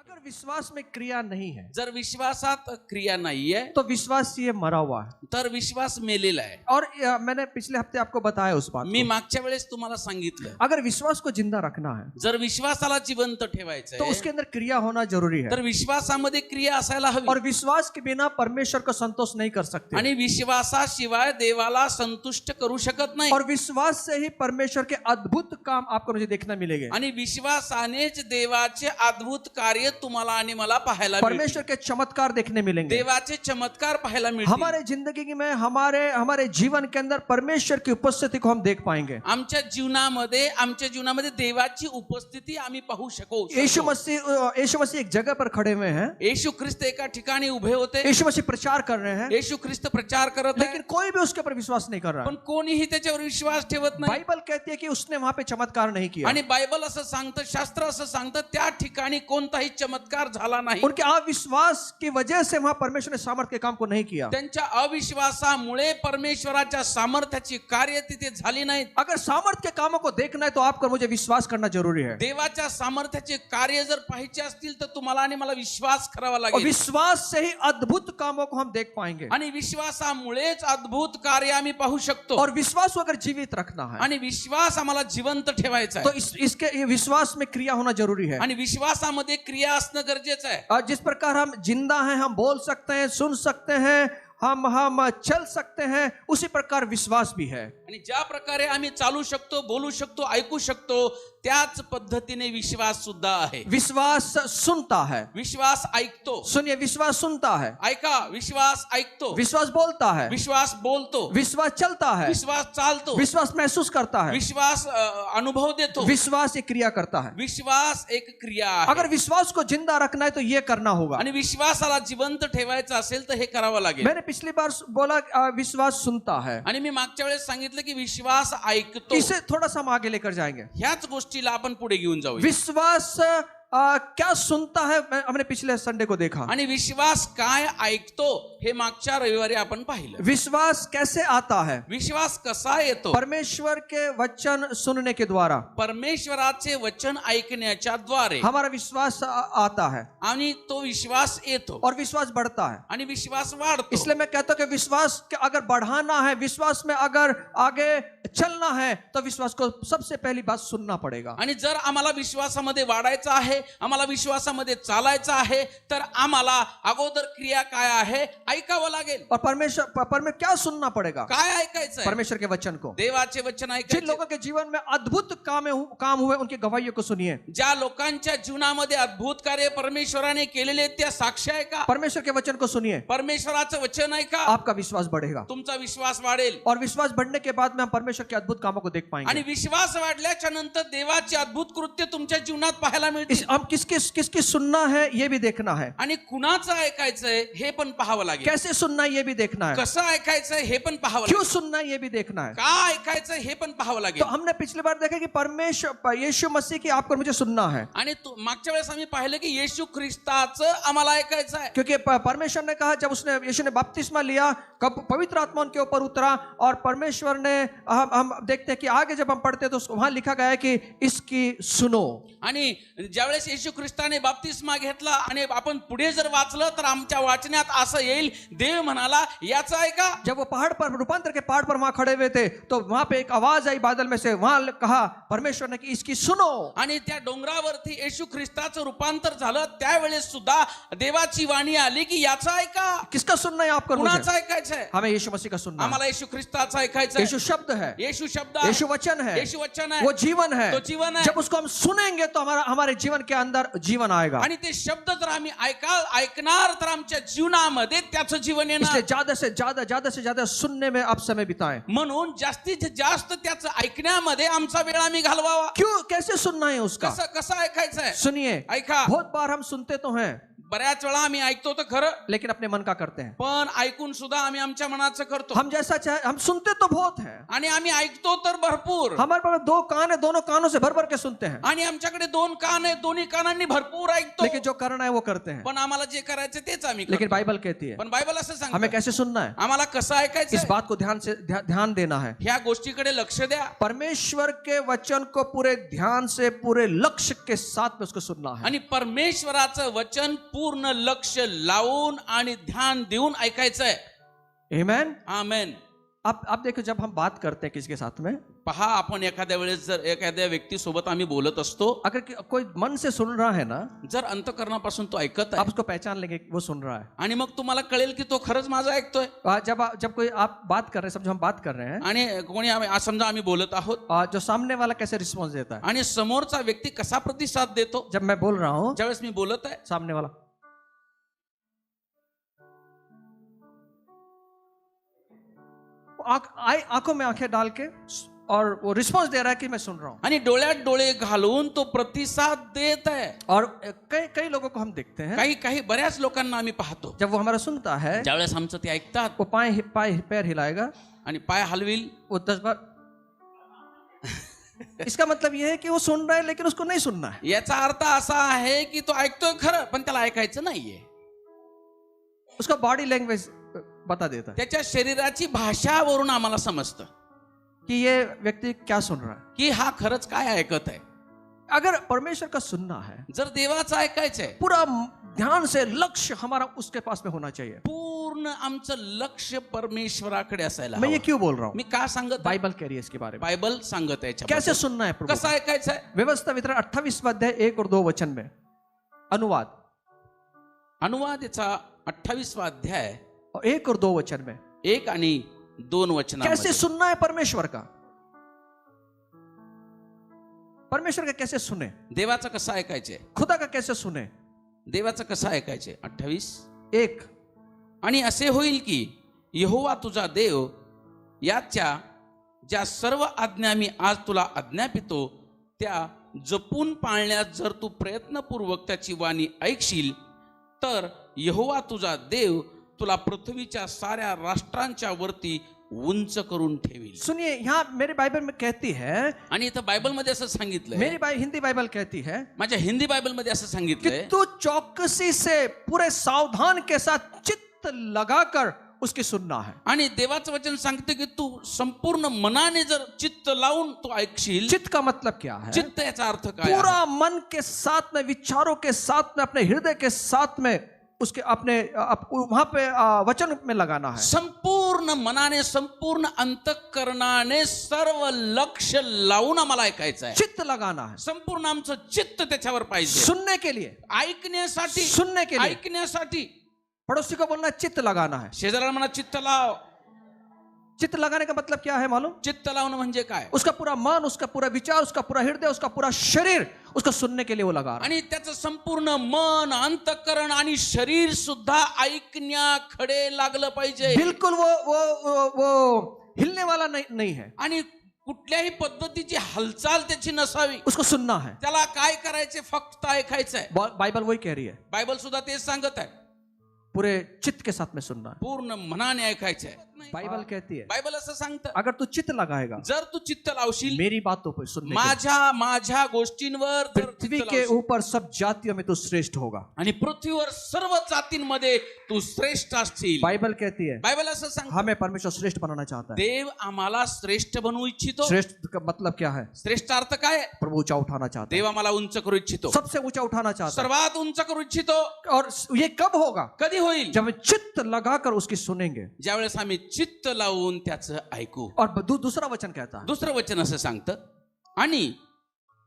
अगर विश्वास में क्रिया नहीं है जर विश्वासात क्रिया नाहीये तो विश्वास ये मरा हुआ है। तर विश्वास मेलेला आहे. और मैंने पिछले हफ्ते आपको बताया उस बात मी को। मागच्या वेळेस तुम्हाला सांगितलं, अगर विश्वास को जिंदा रखना है जर विश्वासाला जिवंत तो ठेवायचंय उसके अंदर क्रिया होना जरूरी है। तर विश्वासामध्ये क्रिया असायला हवी. और विश्वास के बिना परमेश्वर को संतोष नहीं कर सकते। आणि विश्वासाशिवाय देवाला संतुष्ट करू शकत नाही. और विश्वास से ही परमेश्वर के अद्भुत काम आपको मुझे देखना मिलेंगे। आणि विश्वासानेच देवाचे अद्भुत कार्य तुम्हाला आणि मला पाहायला मिळतील. परमेश्वर के चमत्कार देखने मिलेंगे। देवाचे चमत्कार पाहायला मिळतील. हमारे जिंदगी में हमारे जीवन के अंदर परमेश्वर की उपस्थिति को हम देख पाएंगे। आमच्या जीवनामध्ये देवाची उपस्थिती आम्ही पाहू शकू. यीशु मसीह एक जगह पर खड़े हुए हैं। येशू ख्रिस्त एका ठिकाणी उभे होते. यीशु मसीह प्रचार कर रहे हैं, येशू ख्रिस्त प्रचार करत आहे, लेकिन कोई भी उसके ऊपर विश्वास नहीं कर रहा पण है। कोणीही त्याच्यावर विश्वास ठेवत नाही. बाइबल कहती है कि उसने वहां पे चमत्कार नहीं किया। आणि बायबल असं सांगतं, शास्त्र असं सांगतं, त्या ठिकाणी कोणताही चमत्कार झाला नाही. उनके अविश्वास की वजह से वहां परमेश्वर ने सामर्थ्य के काम को नहीं किया। त्यांच्या अविश्वासामुळे परमेश्वराच्या सामर्थ्याची कार्य तिथे झाली नाहीत. अगर सामर्थ्य के कामों को देखना है तो आपको मुझे विश्वास करना जरूरी है। देवाच्या सामर्थ्याचे कार्य जर पाहायचे असतील तर तुम्हाला आणि मला विश्वास करावा और लागेल. विश्वास से ही अद्भुत कामों को हम देख पाएंगे। आणि विश्वासामुळेच अद्भुत कार्य आम्ही पाहू शकतो. और विश्वास को अगर जीवित रखना है आणि विश्वास आम्हाला जिवंत ठेवायचा तो आहे. इसके ये विश्वास में क्रिया होना जरूरी है। आणि विश्वासामध्ये क्रिया असणं गरजेचं आहे. और जिस प्रकार हम जिंदा हैं, हम बोल सकते हैं, सुन सकते हैं, हम चल सकते हैं, उसी प्रकार विश्वास भी है। आणि ज्या प्रकारे आम्ही चालू शकतो, बोलू शकतो, ऐकू शकतो, त्याच पद्धतीने विश्वास सुद्धा आहे. विश्वास सुनता है। विश्वास ऐकतो. सुनिए, विश्वास सुनता है, ऐका, विश्वास ऐकतो. विश्वास बोलता है, विश्वास बोलतो. विश्वास चलता है, विश्वास चालतो. विश्वास महसूस करता है, विश्वास अनुभव देतो. विश्वास एक क्रिया करता है। विश्वास एक क्रिया आहे. अगर विश्वास को जिंदा रखना है तो ये करना होगा। आणि विश्वासाला जिवंत ठेवायचं असेल तर हे करावं लागेल. मैंने पिछली बार बोला विश्वास सुनता है, आणि मी मागच्या वेळेस सांगितलं की विश्वास ऐकतो. इसे थोड़ा सा हम आगे लेकर जाएंगे। ह्याच गोष्टीला आपण पुढे घेऊन जाऊया. विश्वास क्या सुनता है, हमने पिछले संडे को देखा। आणि विश्वास काय ऐकतो हे मागच्या रविवारी आपण पाहिलं. विश्वास कैसे आता है? विश्वास कसा येतो? परमेश्वर के वचन सुनने के द्वारा परमेश्वराचे वचन ऐकण्याच्या द्वारे हमारा विश्वास आता है आणि तो विश्वास येतो और विश्वास बढ़ता है। आणि विश्वास वाढतो. इसलिए मैं कहता हूं कि विश्वास के अगर बढ़ाना है, विश्वास में अगर आगे चलना है तो विश्वास को सबसे पहली बात सुनना पड़ेगा। आणि जर आम्हाला विश्वासामध्ये वाढायचं आहे, आम्हाला विश्वासामध्ये चालायचं आहे, तर आम्हाला अगोदर क्रिया काय आहे ऐकावं लागेल. और परमेश्वर क्या सुनना पड़ेगा? काय ऐकायचं? परमेश्वर के वचन को। देवाचे वचन जिन ऐकायचे. लोगों के जीवन में अद्भुत काम हुए उनकी गवाहियों को सुनिए। ज्या लोकांच्या जीवनामध्ये अद्भुत कार्य परमेश्वराने केलेले त्या साक्ष आहे का? परमेश्वर के वचन को सुनिए, परमेश्वराचं वचन आहे का? आपका विश्वास बढ़ेगा। तुमचा विश्वास वाढेल. और विश्वास बढ़ने के बाद में हम परमेश्वर के अद्भुत कामों को देख आणि पाएंगे। विश्वास वाढल्याच्या नंतर देवाचे अद्भुत कृत्य तुमच्या जीवनात पाहायला मिळतील. हम किसकी सुनना है ये भी देखना है, आणि कुणाचं ऐकायचंय हे पण पाहावं लागेल. कैसे सुनना है ये भी देखना है, कसं ऐकायचंय हे पण पाहावं क्यों लागेल. सुनना है ये भी देखना है। का ऐकायचंय हे पण पाहावं तो लागेल. हमने पिछली बार देखा कि परमेश्वर यीशु मसीह की आपको मुझे सुनना है, आणि मागच्या वेळेस आम्ही पाहिलं की येशू ख्रिस्ताचं आम्हाला ऐकायचं आहे. क्योंकि परमेश्वर ने कहा, जब यीशु ने बपतिस्मा लिया, कब पवित्र आत्मा उनके ऊपर उतरा, और परमेश्वर ने हम देखते हैं कि आगे जब हम पढ़ते हैं तो वहां लिखा गया है कि इसकी सुनो। आणि ज्यावेळेस येशू ख्रिस्ताने बाप्तिस्मा घेतला आणि आपण पुढे जर वाचलं तर आमच्या वाचण्यात असं येईल, देव म्हणाला याचं ऐका. जब वो पहाड़ पर, रूपांतर के पहाड़ पर वहां खड़े हुए थे तो वहां पे एक आवाज आई बादल में से, वहां कहा परमेश्वर ने कि इसकी सुनो। आणि त्या डोंगरावरती येशू ख्रिस्ताचं रूपांतर झालं, त्यावेळेस सुद्धा देवाची वाणी आली की याचं ऐका. किसका सुनना है आपको? कुणाचं ऐकायचंय? हमें यीशु मसीह का सुनना है। आम्हाला येशू ख्रिस्ताचं ऐकायचं. यीशु शब्द है, येशू शब्द आहे. यीशु वचन है, येशू वचन आहे. वो जीवन है। तो जीवन है. जब उसको हम सुनेंगे तो हमारे जीवन के अंदर जीवन आएगा। आणि ते शब्द जर आम्ही ऐकणार तर आमच्या जीवनामध्ये त्याचं जीवन येणार. इसलिए ज्यादा से ज्यादा सुनने में आप समय बिताएं। म्हणून जास्तीत जास्त त्याचं ऐकण्यामध्ये आमचा वेळ आम्ही घालवावा. क्यों, कैसे सुनना है उसका? कसं ऐकायचं आहे? सुनिए, ऐका. बहुत बार हम सुनते तो हैं, बऱ्याच वेळा आम्ही ऐकतो तर खरं, लेकिन अपने मन का करते हैं. पण ऐकून सुद्धा आम्ही आमच्या मनाचं करतो. हम जैसा चाहे, हम सुनते तो बहुत है. आणि आम्ही ऐकतो तर भरपूर, हमारे पास 2 कान है, दोनों कानों से भर भर के सुनते हैं. आणि आमच्याकडे 2 कान आहेत, दोन्ही कानांनी भरपूर ऐकतो. लेकिन जो करना है वो करते हैं. पण आम्हाला जे करायचं तेच आम्ही लेकिन करतो. बाइबल कहती है पण बायबल असं हमें सांगतं कैसे सुनना है. आम्हाला कसं इस ऐकायचं, बात को ध्यान देना है. ह्या गोष्टीकडे लक्ष द्या. परमेश्वर के वचन को पूरे ध्यान से, पूरे लक्ष्य के साथ में उसको सुनना है. आणि परमेश्वराचं वचन पूर्ण लक्ष लावून आणि ध्यान देऊन ऐकायचं आहे. आमेन. आमेन. आप देखो, जब हम बात करते हैं किसी के साथ में, पहा, आपण एखाद्या वेळेस जर एखाद्या व्यक्तीसोबत आम्ही बोलत असतो, अगर कोई मन से सुन रहा है ना, जर अंतःकरणापासून तो ऐकत आप आहे उसको पहचान लेंगे कि वो सुन रहा है. आणि मग तुम्हाला कळेल की तो खरंच माझं ऐकतोय. जब कोई आप बात कर रहे हैं, समझो हम बात कर रहे हैं, आणि कोणी समजा आम्ही बोलत आहोत जो सामने वाला कैसे रिस्पॉन्स देता है. आणि समोरचा व्यक्ती कसा प्रतिसाद देतो. जब मैं बोल रहा हूं, ज्यावेळेस मी बोलत आहे, सामने वाला आंखों में आंखें डाल के और वो रिस्पॉन्स दे रहा है कि मैं सुन रहा हूं. आणि डोळ्यात डोळे घालून तो प्रतिसाद देत आहे. और कई लोगों को हम देखते हैं, काही बऱ्याच लोकांना आम्ही पाहतो, जब वो हमारा सुनता है, ज्यावेळेस आमचं ते ऐकतात वो पैर हिलाएगा, आणि पाय हलविल, वो 10 बार. इसका मतलब ये है कि वो सुन रहा है लेकिन उसको नहीं सुनना है. याचा अर्थ असा आहे की तो ऐकतोय खरं, पण त्याला ऐकायचं नाहीये. उसका बॉडी लैंग्वेज बता देता है त्याच्या शरीराची भाषावरून आम्हाला समजतं कि ये व्यक्ति क्या सुन रहा है. की हा खरंच काय ऐकत आहे. अगर परमेश्वर का सुनना है, जर देवाचं ऐकायचंय, पूरा ध्यान से लक्ष्य हमारा उसके पास में होना चाहिए. पूर्ण आमचं लक्ष परमेश्वराकडे असायला मैं ये हवं. क्यों बोल रहा हूं, मी का सांगत आहे? बाइबल कह रही है इसके बारे में. बायबल सांगत आहे कैसे याच्याबद्दल. सुनना है प्रभु. कसं ऐकायचंय. व्यवस्था वितरण 28वां अध्याय 1 और 2 वचन में. अनुवाद याचा 28वां अध्याय 1 और 2 वचन में. 1 आणि 2 वचनांमध्ये. कैसे सुनना है परमेश्वर का. परमेश्वर का कैसे सुने, देवाचं कसं ऐकायचंय. खुदा का कैसे सुने. देवाचं कसं ऐकायचंय. 28:1. 1. आणि असे होईल की यहोवा तुझा देव याच्या ज्या सर्व आज्ञा मी आज तुला आज्ञापितो त्या जपून पाळण्यात जर तू प्रयत्नपूर्वक त्याची वाणी ऐकशील तर यहोवा तुझा देव तुला पृथ्वीच्या साऱ्या राष्ट्रांच्या वरती उंच करून ठेवील. सुनिए, यहाँ मेरे बाइबल में कहती है, आणि इथं बायबल मध्ये असं सांगितलंय, मेरी हिंदी बाइबल कहती है माझ्या हिंदी बायबल मध्ये असं कि सांगितलंय तू चौकसी से, पूरे सावधान के साथ चित्त लगाकर उसकी सुनना है. आणि देवाचं वचन सांगते की तू संपूर्ण मनाने जर चित्त लावून तू ऐकशील. चित्त का मतलब क्या है. चित्त याचा अर्थ काय आहे? पूरा मन के साथ में, विचारों के साथ में, अपने हृदय के साथ में उसके अपने वहां पे वचन में लगाना है. संपूर्ण मनाने, संपूर्ण अंतःकरणाने सर्व लक्ष लावून आम्हाला ऐकायचं आहे. चित्त लगाना है. संपूर्ण आमचं चित्त त्याच्यावर पाहिजे. सुनने के लिए, ऐकण्यासाठी, सुनने के लिए. ऐकण्यासाठी. पड़ोसी को बोलना चित्त लगाना है. शेजाऱ्याला म्हणा चित्त लाव. चित्त लगाने का मतलब क्या है मालूम. चित्त लावणं म्हणजे काय. उसका पूरा मन, उसका पूरा विचार, उसका पूरा हृदय, उसका पूरा शरीर उसको सुनने के लिए वो लगा रहा है. आणि त्याचं संपूर्ण मन, अंतःकरण आणि शरीर सुद्धा ऐकण्याकडे लागलं पाहिजे. बिल्कुल वो हिलने वाला नहीं है. आणि कुठल्याही पद्धतीची हालचाल त्याची नसावी. उसको सुनना है. त्याला काय करायचे, फक्त ऐकायचंय. बाइबल वही कह रही है, बायबल सुद्धा तेच सांगत आहे. पूरे चित्त के साथ में सुनना है. पूर्ण मनाने ऐकायचंय. बाइबल कहती है, बायबल असं सांगतं, अगर तू चित्त लगाएगा, जर तू चित्त लावशील मेरी बातों पर सुनने के लिए, माझ्या गोष्टींवर जर पृथ्वी चित्त के लावशील, ऊपर सब जातियों में तू श्रेष्ठ होगा. आणि पृथ्वीवर सर्व जातींमध्ये तू श्रेष्ठ असशील. बाइबल कहती है, बायबल असं सांगतं, हमें परमेश्वर श्रेष्ठ बनाना चाहता है. देव आम्हाला श्रेष्ठ बनवू इच्छितो. श्रेष्ठ का मतलब क्या है. श्रेष्ठ अर्थ काय. प्रभु ऊंचा उठाना चाहता है. देव आम्हाला उंच करू इच्छितो. सबसे ऊंचा उठाना चाहता है. सर्वात उंच करू इच्छितो. और ये कब होगा. कधी होईल. जब हम चित्त लगाकर उसकी सुनेंगे. ज्यावेळेस आम्ही चित्त लावून त्याचं ऐकू. और दूसरा वचन कहता है, दुसरं वचन असं सांगतं, आणि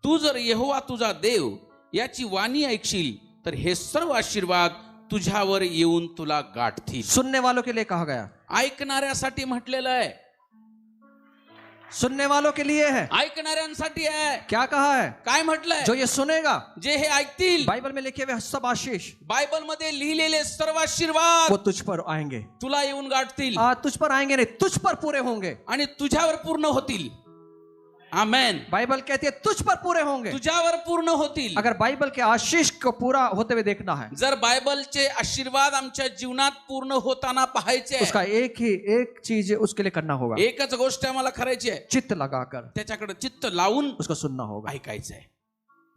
तू जर यहोवा तुझा देव याची वाणी ऐकशील तर हे सर्व आशीर्वाद तुझ्यावर येऊन तुला गाठतील. सुनने वालों के लिए कहा गया. ऐकणाऱ्यासाठी म्हटलेलं आहे. सुनने वालों के लिए है. ऐकणाऱ्यांसाठी आहे. क्या कहा है. काय म्हटलंय. जो ये सुनेगा, जे हे ऐकतील. बाइबल में लिखे हुए सब आशीष बायबल मध्ये लिहिलेले सर्व आशीर्वाद वो तुझ पर आएंगे. तुला येऊन गाठतील. तुझ पर आएंगे नहीं, तुझ पर पूरे होंगे. आणि तुझ्यावर पूर्ण होतील. आमेन. बाइबल कहती है तुझ पर पूरे होंगे. तुझ्यावर पूर्ण होतील. अगर बाइबल के आशीष को पूरा होते हुए देखना है, जर बायबलचे आशीर्वाद आमच्या जीवनात पूर्ण होताना पाहायचे आहे, उसका एक चीज उसके लिए करना होगा. एकच गोष्ट आम्हाला करायची आहे, चित्त लगाकर त्याच्याकडे चित्त लावून उसको सुनना होगा. ऐकायचं आहे,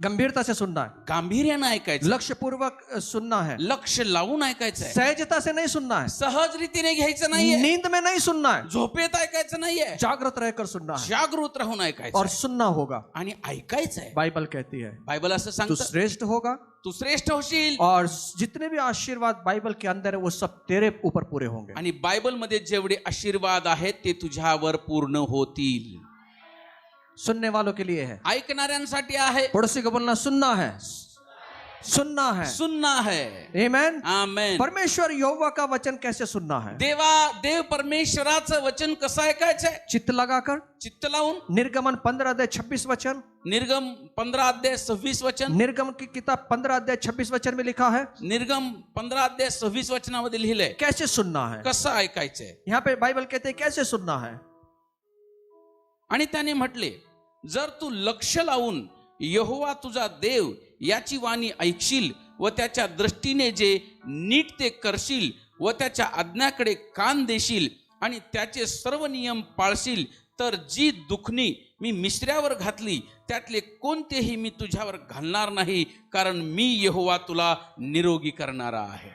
गंभीरता से सुनना है, गांभीर्यानं ऐकायचं, लक्ष्य पूर्वक सुनना है, लक्ष लावून ऐकायचं आहे, सहजता से नहीं सुनना है, सहज रीतीने घ्यायचं नाहीये, नींद में नहीं सुनना है, झोपेत ऐकायचं नाहीये, जागृत रहकर सुनना है जागृत राहून ऐकायचं और आहे. सुनना होगा. आणि ऐकायचं आहे. बाइबल कहती है बायबल असं तू सांगतं, श्रेष्ठ होगा तू श्रेष्ठ होशील. और जितने भी आशीर्वाद बाइबल के अंदर है वो सब तेरे ऊपर पूरे होंगे. आणि बायबल मध्ये जेवढे आशीर्वाद आहेत ते तुझ्यावर पूर्ण होतील. सुनने वालों के लिए है, ऐकणाऱ्यांसाठी आहे, पड़ोसी को बोलना सुनना है, सुनना है. सुनना है. आमेन. आमेन. परमेश्वर यहोवा का वचन कैसे सुनना है? देव परमेश्वराचं वचन कसं ऐकायचंय? चित्त लगाकर. चित्त लावून. निर्गमन 15:26 वचन. निर्गम 15:26 वचन. निर्गम की किताब 15:26 वचन में लिखा है. निर्गम 15:26 वचनामध्ये लिहिलंय कैसे सुनना है. कसं ऐकायचंय. यहाँ पे बाइबल कहते हैं कैसे सुनना है. आणि त्याने म्हटले, जर तू लक्ष लावून यहोवा तुझा देव याची वाणी ऐकशील व त्याच्या दृष्टीने जे नीट ते करशील व त्याच्या आज्ञाकडे कान देशील आणि त्याचे सर्व नियम पाळशील, तर जी दुखणी मी मिश्र्यावर घातली त्यातले कोणतेही मी तुझ्यावर घालणार नाही, कारण मी यहोवा तुला निरोगी करणारा आहे.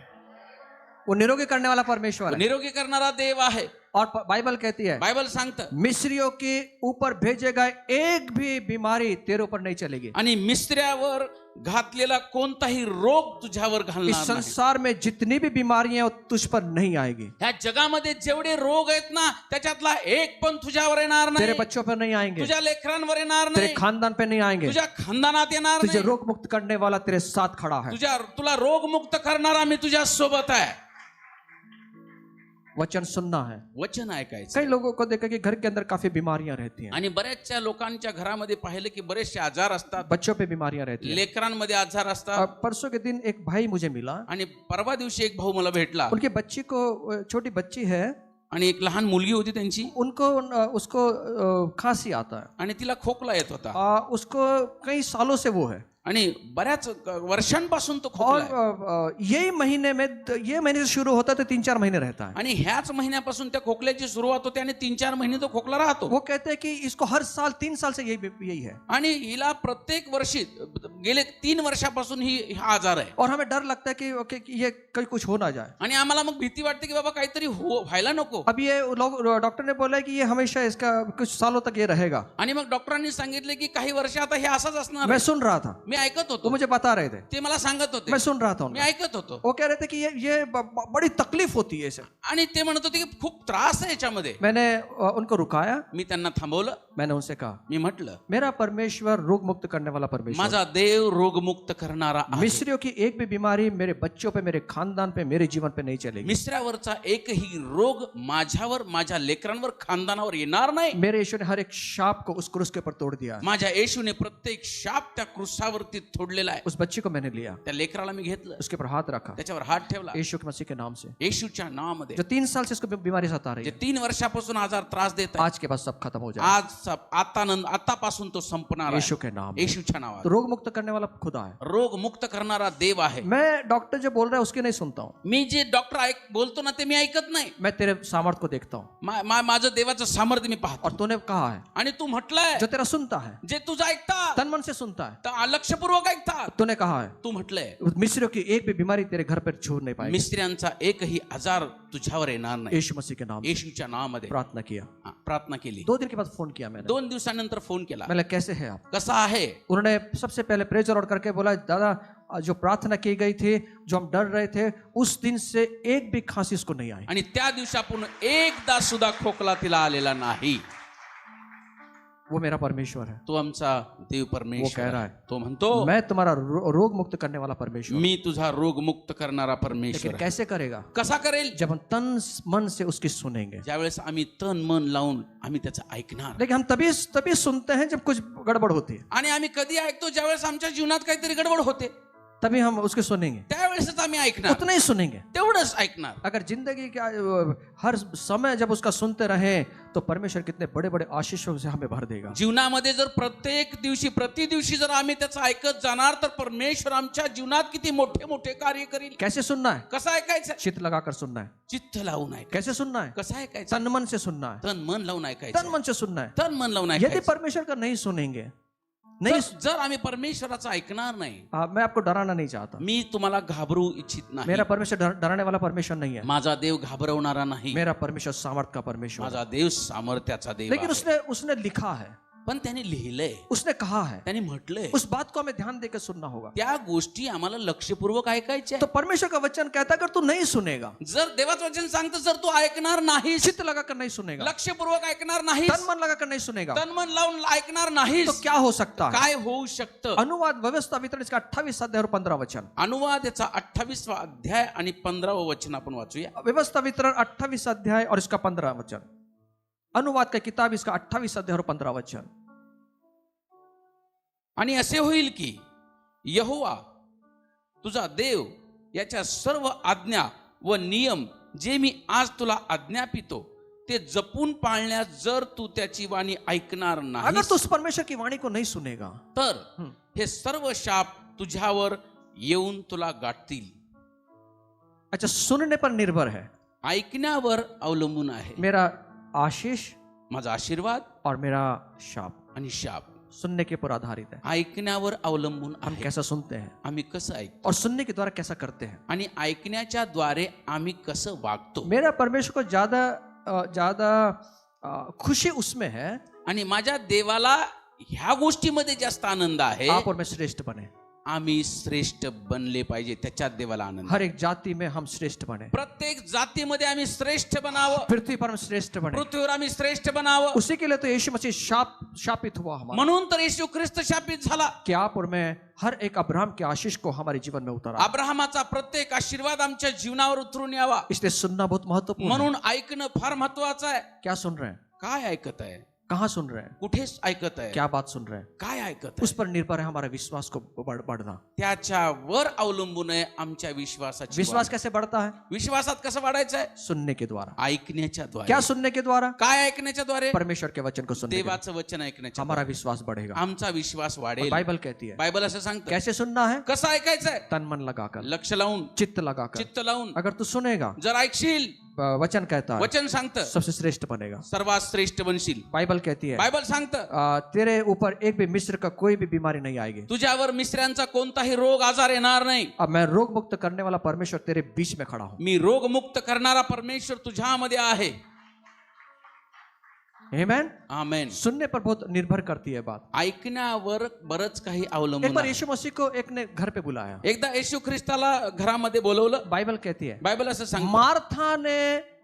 वो निरोगी करने वाला परमेश्वर है निरोगी करणारा देव आहे. और बाइबल कहती है बायबल सांगतं, मिस्रियों के ऊपर भेजे गए एक भी बीमारी तेरे ऊपर नहीं चलेगी. आणि मिश्र्यावर घातलेला कोणताही रोग तुझ्यावर इस घालणार नाही. संसार में जितनी भी बीमारियां हैं वो तुझ पर नहीं आएगी. ह्या जगामध्ये जेवढे रोग आहेत ना, त्याच्यातला एक पण तुझ्यावर येणार तेरे नाही, बच्चों पर नहीं आएंगे, तुझ्या लेकरांवर येणार तेरे नाही, खानदान पे नहीं आएंगे. तुझ्या खानदानात येणार तुझे नाही. रोग मुक्त करने वाला तेरे साथ खड़ा है. तुला रोग मुक्त करणारा मी तुझ्या सोबत आहे. वचन सुनना है. वचन ऐकायचं. कई लोगों को देखा कि घर के अंदर काफी बीमारियां रहती हैं, आणि बऱ्याचशा लोकांच्या घरामध्ये पाहिलं की बरेचसे आजार असतात, बच्चों पे बीमारियां रहती हैं. लेकरांमध्ये आजार असतात. परसों के दिन एक भाई मुझे मिला, आणि परवा दिवशी एक भाऊ मला भेटला, उनकी बच्ची को, छोटी बच्ची है, आणि एक लहान मुलगी होती त्यांची, उनको उसको खांसी आता है. आणि तिला खोकला येत होता, उसको कई सालों से वो है आणि बऱ्याच वर्षांपासून तो और खोकला आहे. ये महीने से शुरू होता है तो 3-4 महीने रहता है. आणि ह्याच महिन्यापासून त्या खोकल्याची सुरुवात होते आणि 3-4 महिने तो खोकला राहतो. वो कहते हैं कि इसको हर साल 3 साल से यही है आणि हिला प्रत्येक वर्षी गेले 3 वर्षापासून हा आजार आहे. और हमें डर लगता है कि ये कहीं कुछ हो ना जाए. आणि आम्हाला मग भीती वाटते की बाबा काहीतरी व्हायला नको. अब ये लोग, डॉक्टर ने बोला कि ये हमेशा इसका कुछ सालों तक ये रहेगा. आणि मग डॉक्टरांनी सांगितले की काही वर्ष आता हे असंच असणार मैं आहे. सुन रहा था, मी ऐकत वो होतो, मुझे बता रहे थे, ते मला सांगत होते, मैं सुन रहा था मी उनको. ऐकत होतो. वो कह रहे थे कि ये बड़ी तकलीफ होती है इसे. आणि ते म्हणत होते की खूप त्रास आहे याच्यामध्ये. मैंने उनको रुकाया, मी त्यांना थांबवलं. मैंने उनसे कहा, मी म्हटलं, मेरा परमेश्वर रोग मुक्त करने वाला परमेश्वर. माझा देव रोगमुक्त करणारा आहे. मिस्रियों की एक भी बीमारी मेरे बच्चों पे, मेरे खानदान पे, मेरे जीवन पे नहीं चलेगी. मिश्र्यावरचा एकही रोग माझ्यावर, माझ्या लेकरांवर, खानदानावर येणार नाही. मेरे यीशु ने हर एक शाप को उस क्रूस के ऊपर तोड़ दिया है. माझ्या येशूने प्रत्येक शाप त्या क्रूसावरती तोडलेला आहे. उस बच्ची को मैंने लिया, त्या लेकराला मी घेतलं, उसके ऊपर हाथ रखा, त्याच्यावर हात ठेवला, यीशु के मसीह के नाम से. येशूच्या नावामध्ये. जो 3 साल से इसको बीमारी सता रही जे है, 3 वर्षापासून आजार त्रास देत आहे, आज के बाद सब खत्म हो जाए आज आतापासून तो संपणार यीशु आहे के नाम में. येशूच्या नावात. तो रोग मुक्त करने वाला खुदा है. रोग मुक्त करणारा देव आहे. मैं डॉक्टर जो बोल रहा है उसकी नहीं सुनता हूँ, मी जे डॉक्टर बोलतो ना ते मी ऐकत नाही. मैं तेरे सामर्थ को देखता हूँ. माझं देवाचं सामर्थ्य मी पाहतो. और तूने कहा है आणि तू म्हटलंय जो तेरा सुनता है, जे तुझं ऐकतात, तन मन से सुनता है, तर लक्षपूर्वक ऐकतात. तूने कहा है तू म्हटलंय मिस्रियों की एक भी बीमारी तेरे घर पर छू नहीं पाएगी. मिस्त्र्यांचा एकही आजार तुझ्यावर येणार नाही. यीशु मसीह के नाम से येशूच्या नावामध्ये प्रार्थना किया. प्रार्थना केली. 2 दिन के बाद फोन किया मैंने. 2 दिवसानंतर फोन केला. मैंने कैसे है आप? कसा आहे? उन्होंने सबसे पहले प्रेज लॉर्ड करके बोला, दादा जो प्रार्थना की गई थी, जो हम डर रहे थे, उस दिन से एक भी खांसी इसको नहीं आई. आणि त्या दिवसापूर्वी एकदा सुद्धा खोकला तिला आलेला नाही. वो मेरा परमेश्वर है. तो आमचा देव परमेश्वर वो कह रहा है, तो म्हणतो, मैं तुम्हारा रोग मुक्त करने वाला परमेश्वर. मी तुझा रोग मुक्त करणारा परमेश्वर लेकिन आहे. कैसे करेगा? कसा करेल? जब हम तन मन से उसकी सुनेंगे. ज्यावेळेस आम्ही तन मन लावून आम्ही त्याचं ऐकणार. लेकिन हम तभी सुनते हैं जब कुछ गड़बड़ होती है. आणि आम्ही कधी ऐकतो? ज्यावेळेस आमच्या जीवनात काहीतरी गडबड होते. तभी हम उसके सुनेंगे, त्यावेळेसच आम्ही ऐकणार, उतना ही सुनेंगे। तेवढंच ऐकणार. अगर जिंदगी का हर समय जब उसका सुनते रहे तो परमेश्वर कितने बड़े बड़े आशीषों से हमें भर देगा। जीवनामध्ये जर प्रत्येक दिवशी प्रति दिवशी जर आम्ही त्याचं ऐकत जाणार तर परमेश्वर आमच्या जीवनात किती मोठे मोठे कार्य करील. कैसे सुनना है? कसं ऐकायचं? चित्त लगाकर सुनना है। चित्त लावून ऐकायचं. कैसे सुनना है? कसं ऐकायचं? तन मन से सुनना है, तन मन लावून तन ऐकायचं. मन से सुनना है। तन मन लावून यदि ऐकायचं. परमेश्वर का नहीं सुनेंगे, नहीं, जर आम्ही परमेश्वराचं ऐकणार नाही, मैं आपको डराना नहीं चाहता। मी तुम्हाला घाबरू इच्छित नाही. मेरा परमेश्वर डराने वाला परमेश्वर नहीं है। माझा देव घाबरवणारा नाही. मेरा परमेश्वर सामर्थ का परमेश्वर है। माझा देव सामर्थ्याचा देव लेकिन आहे. उसने लिखा है, पण त्याने लिहिलंय, उसने कहा है, त्याने म्हटलंय. उस बात को हमें ध्यान देकर सुनना होगा। त्या गोष्टी आम्हाला लक्षपूर्वक ऐकायच्या तो परमेश्वर का वचन कहता है अगर तू नहीं सुनेगा, जर देवाचं वचन सांगतं जर तू ऐकणार नाहीस, चित्त लगाकर नहीं सुनेगा, लक्षपूर्वक ऐकणार नाहीस, तन मन लगाकर नहीं सुनेगा, तन मन लावून ऐकणार तो नाहीस, क्या हो सकता है? काय होऊ शकतं? अनुवाद व्यवस्था वितरण इसका 28 अध्याय और 15 वचन। अनुवाद याचा 28वा अध्याय आणि 15वं वचन आपण वाचूया. व्यवस्था वितरण 28 अध्याय और इसका 15 वचन। अनुवाद का किताब इसका 28 अध्याय और 15 वचन। आणि असे होईल की यहोवा तुझा देव याच्या सर्व आज्ञा व नियम जे मी आज तुला आज्ञापितो ते जपून पाळण्यास जर तू त्याची वाणी ऐकणार अगर नाही तू उस परमेश्वर की वाणी को नहीं सुनेगा, तर हे सर्व शाप तुझ्यावर येऊन तुला गाठतील. अच्छा, सुनने पर निर्भर है, ऐकण्यावर अवलंबून आहे मेरा आशीष माझा आशीर्वाद और मेरा शाप आणि शाप सुनने के ऊपर आधारित है। ऐकण्यावर अवलंबून हम आहे. कैसा सुनते हैं आम्ही कसं ऐकतो और सुनने के द्वारा कैसा करते हैं। आणि ऐकण्याच्या द्वारे आम्ही कसं वागतो. मेरा परमेश्वर को ज्यादा खुशी उसमें है आणि माझ्या देवाला ह्या गोष्टीमध्ये जास्त आनंद आहे. आप और मैं श्रेष्ठ बने, आम्ही श्रेष्ठ बनले पाहिजे, त्याच्यात देवाला आनंद. हर एक जाति में हम श्रेष्ठ बने, प्रत्येक जातीमध्ये आम्ही श्रेष्ठ बनावं, पृथ्वी पर हम श्रेष्ठ बने। पृथ्वीवर आम्ही श्रेष्ठ बनावं. उसी के लिए तो यीशु मसीह शापित हुआ हमारा, म्हणून तर येशू ख्रिस्त शापित झाला. कि आप और मैं हर एक अब्राहम के आशीष को हमारे जीवन में उतारा। अब्राहमाचा प्रत्येक आशीर्वाद आमच्या जीवनावर उतरून यावा, इसलिए सुनना बहुत महत्वपूर्ण है। म्हणून ऐकणं फार महत्वाचं आहे. क्या सुन रहे हैं? काय ऐकत आहे? कहाँ सुन रहे हैं? कुठे ऐकत आहे? क्या बात सुन रहे हैं? काय ऐकत उस आहे? पर निर्भर है हमारा विश्वास को बढ़ना। त्याच्यावर अवलंबून आहे आमच्या विश्वासाची विश्वास वाढ. कैसे बढ़ता है? विश्वासात कसं वाढायचं आहे? सुनने के द्वारा। ऐकण्याच्या द्वारे. क्या सुनने के द्वारा? काय ऐकण्याच्या द्वारे? परमेश्वर के वचन को सुनने के द्वारा। देवाचं वचन ऐकण्याच्या हमारा द्वारे. विश्वास बढ़ेगा। आमचा विश्वास वाढेल. बाइबल कहती है बायबल असं सांगतं. कैसे सुनना है? कसं ऐकायचंय? तन मन लगाकर, लक्ष लावून, चित्त लगाकर। चित्त लावून. अगर तू सुनेगा, जर ऐकशील, वचन कहता है वचन सांगतं सबसे श्रेष्ठ बनेगा। सर्वात श्रेष्ठ बनशील. बाइबल कहती है बायबल सांगतं तेरे ऊपर एक भी मिस्र का कोई भी बीमारी नहीं आएगी। तुझ्यावर मिश्रांचा कोणताही रोग आजार येणार नाही. अब मैं रोग मुक्त करने वाला परमेश्वर तेरे बीच में खड़ा हूं। मी रोग मुक्त करणारा परमेश्वर तुझ्यामध्ये आहे. आमेन। आमेन. सुनने पर बहुत निर्भर करती है बात। ऐकण्यावर बरंच काही एक अवलंबून बार आहे. यीशु मसीह को एक ने घर पे बुलाया। एकदा येशू ख्रिस्ताला घरामध्ये बोलवलं. बाइबल कहती है बायबल असं सांगतं मार्था ने